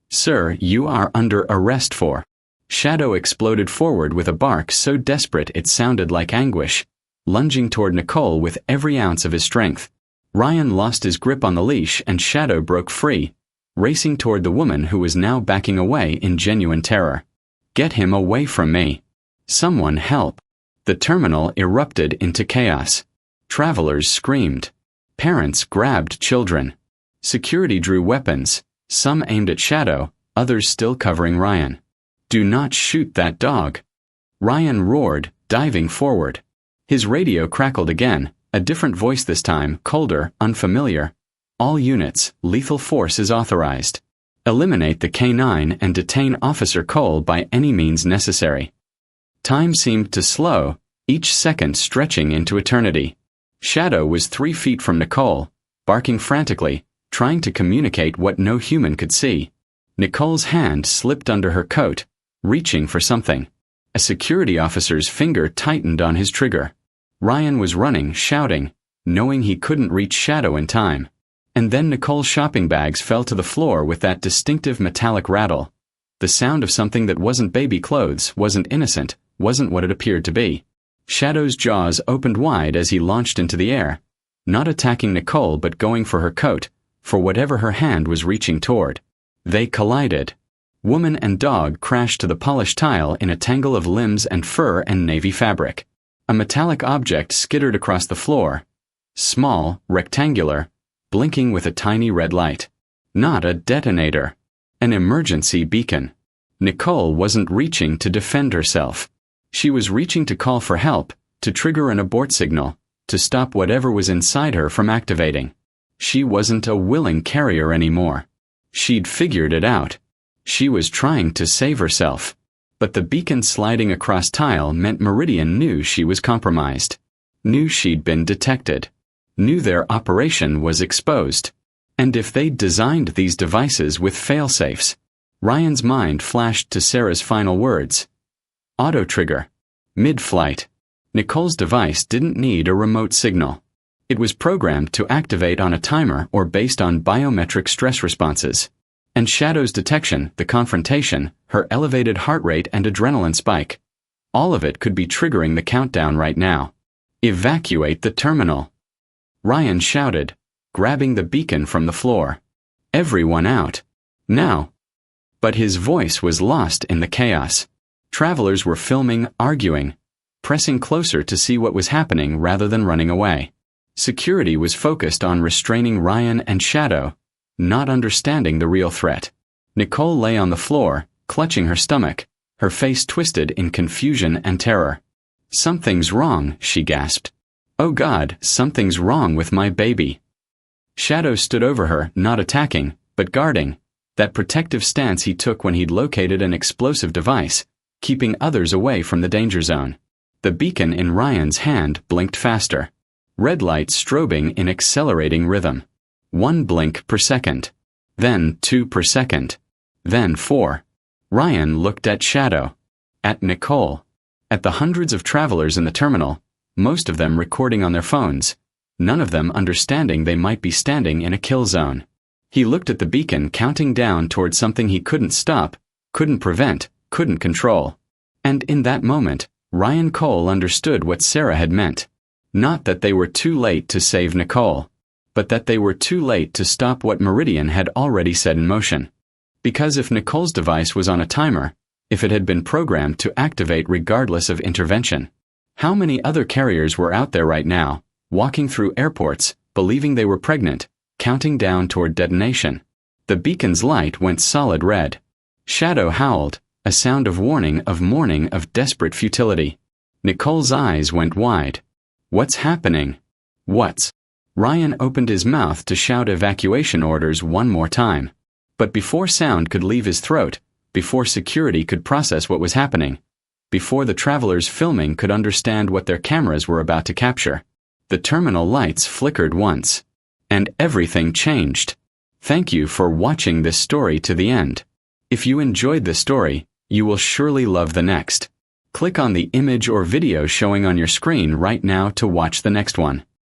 Sir, you are under arrest for. Shadow exploded forward with a bark so desperate it sounded like anguish, lunging toward Nicole with every ounce of his strength. Ryan lost his grip on the leash and Shadow broke free, racing toward the woman who was now backing away in genuine terror. Get him away from me. Someone help. The terminal erupted into chaos. Travelers screamed. Parents grabbed children. Security drew weapons, some aimed at Shadow, others still covering Ryan. Do not shoot that dog. Ryan roared, diving forward. His radio crackled again, a different voice this time, colder, unfamiliar. All units, lethal force is authorized. Eliminate the K-9 and detain Officer Cole by any means necessary. Time seemed to slow, each second stretching into eternity. Shadow was 3 feet from Nicole, barking frantically, trying to communicate what no human could see. Nicole's hand slipped under her coat, reaching for something. A security officer's finger tightened on his trigger. Ryan was running, shouting, knowing he couldn't reach Shadow in time. And then Nicole's shopping bags fell to the floor with that distinctive metallic rattle. The sound of something that wasn't baby clothes, wasn't innocent, wasn't what it appeared to be. Shadow's jaws opened wide as he launched into the air, not attacking Nicole but going for her coat, for whatever her hand was reaching toward. They collided. Woman and dog crashed to the polished tile in a tangle of limbs and fur and navy fabric. A metallic object skittered across the floor. Small, rectangular, blinking with a tiny red light. Not a detonator. An emergency beacon. Nicole wasn't reaching to defend herself. She was reaching to call for help, to trigger an abort signal, to stop whatever was inside her from activating. She wasn't a willing carrier anymore. She'd figured it out. She was trying to save herself. But the beacon sliding across tile meant Meridian knew she was compromised. Knew she'd been detected. Knew their operation was exposed. And if they'd designed these devices with fail-safes. Ryan's mind flashed to Sarah's final words. Auto-trigger. Mid-flight. Nicole's device didn't need a remote signal. It was programmed to activate on a timer or based on biometric stress responses. And Shadow's detection, the confrontation, her elevated heart rate and adrenaline spike. All of it could be triggering the countdown right now. Evacuate the terminal. Ryan shouted, grabbing the beacon from the floor. Everyone out. Now. But his voice was lost in the chaos. Travelers were filming, arguing, pressing closer to see what was happening rather than running away. Security was focused on restraining Ryan and Shadow, not understanding the real threat. Nicole lay on the floor, clutching her stomach, her face twisted in confusion and terror. Something's wrong, she gasped. Oh God, something's wrong with my baby. Shadow stood over her, not attacking, but guarding, that protective stance he took when he'd located an explosive device, keeping others away from the danger zone. The beacon in Ryan's hand blinked faster. Red light strobing in accelerating rhythm. 1 blink per second. Then 2 per second. Then 4. Ryan looked at Shadow. At Nicole. At the hundreds of travelers in the terminal, most of them recording on their phones, none of them understanding they might be standing in a kill zone. He looked at the beacon counting down toward something he couldn't stop, couldn't prevent, couldn't control. And in that moment, Ryan Cole understood what Sarah had meant. Not that they were too late to save Nicole, but that they were too late to stop what Meridian had already set in motion. Because if Nicole's device was on a timer, if it had been programmed to activate regardless of intervention, how many other carriers were out there right now, walking through airports, believing they were pregnant, counting down toward detonation? The beacon's light went solid red. Shadow howled, a sound of warning, of mourning, of desperate futility. Nicole's eyes went wide. What's happening? What's? Ryan opened his mouth to shout evacuation orders one more time. But before sound could leave his throat, before security could process what was happening, before the travelers filming could understand what their cameras were about to capture, the terminal lights flickered once. And everything changed. Thank you for watching this story to the end. If you enjoyed this story, you will surely love the next. Click on the image or video showing on your screen right now to watch the next one.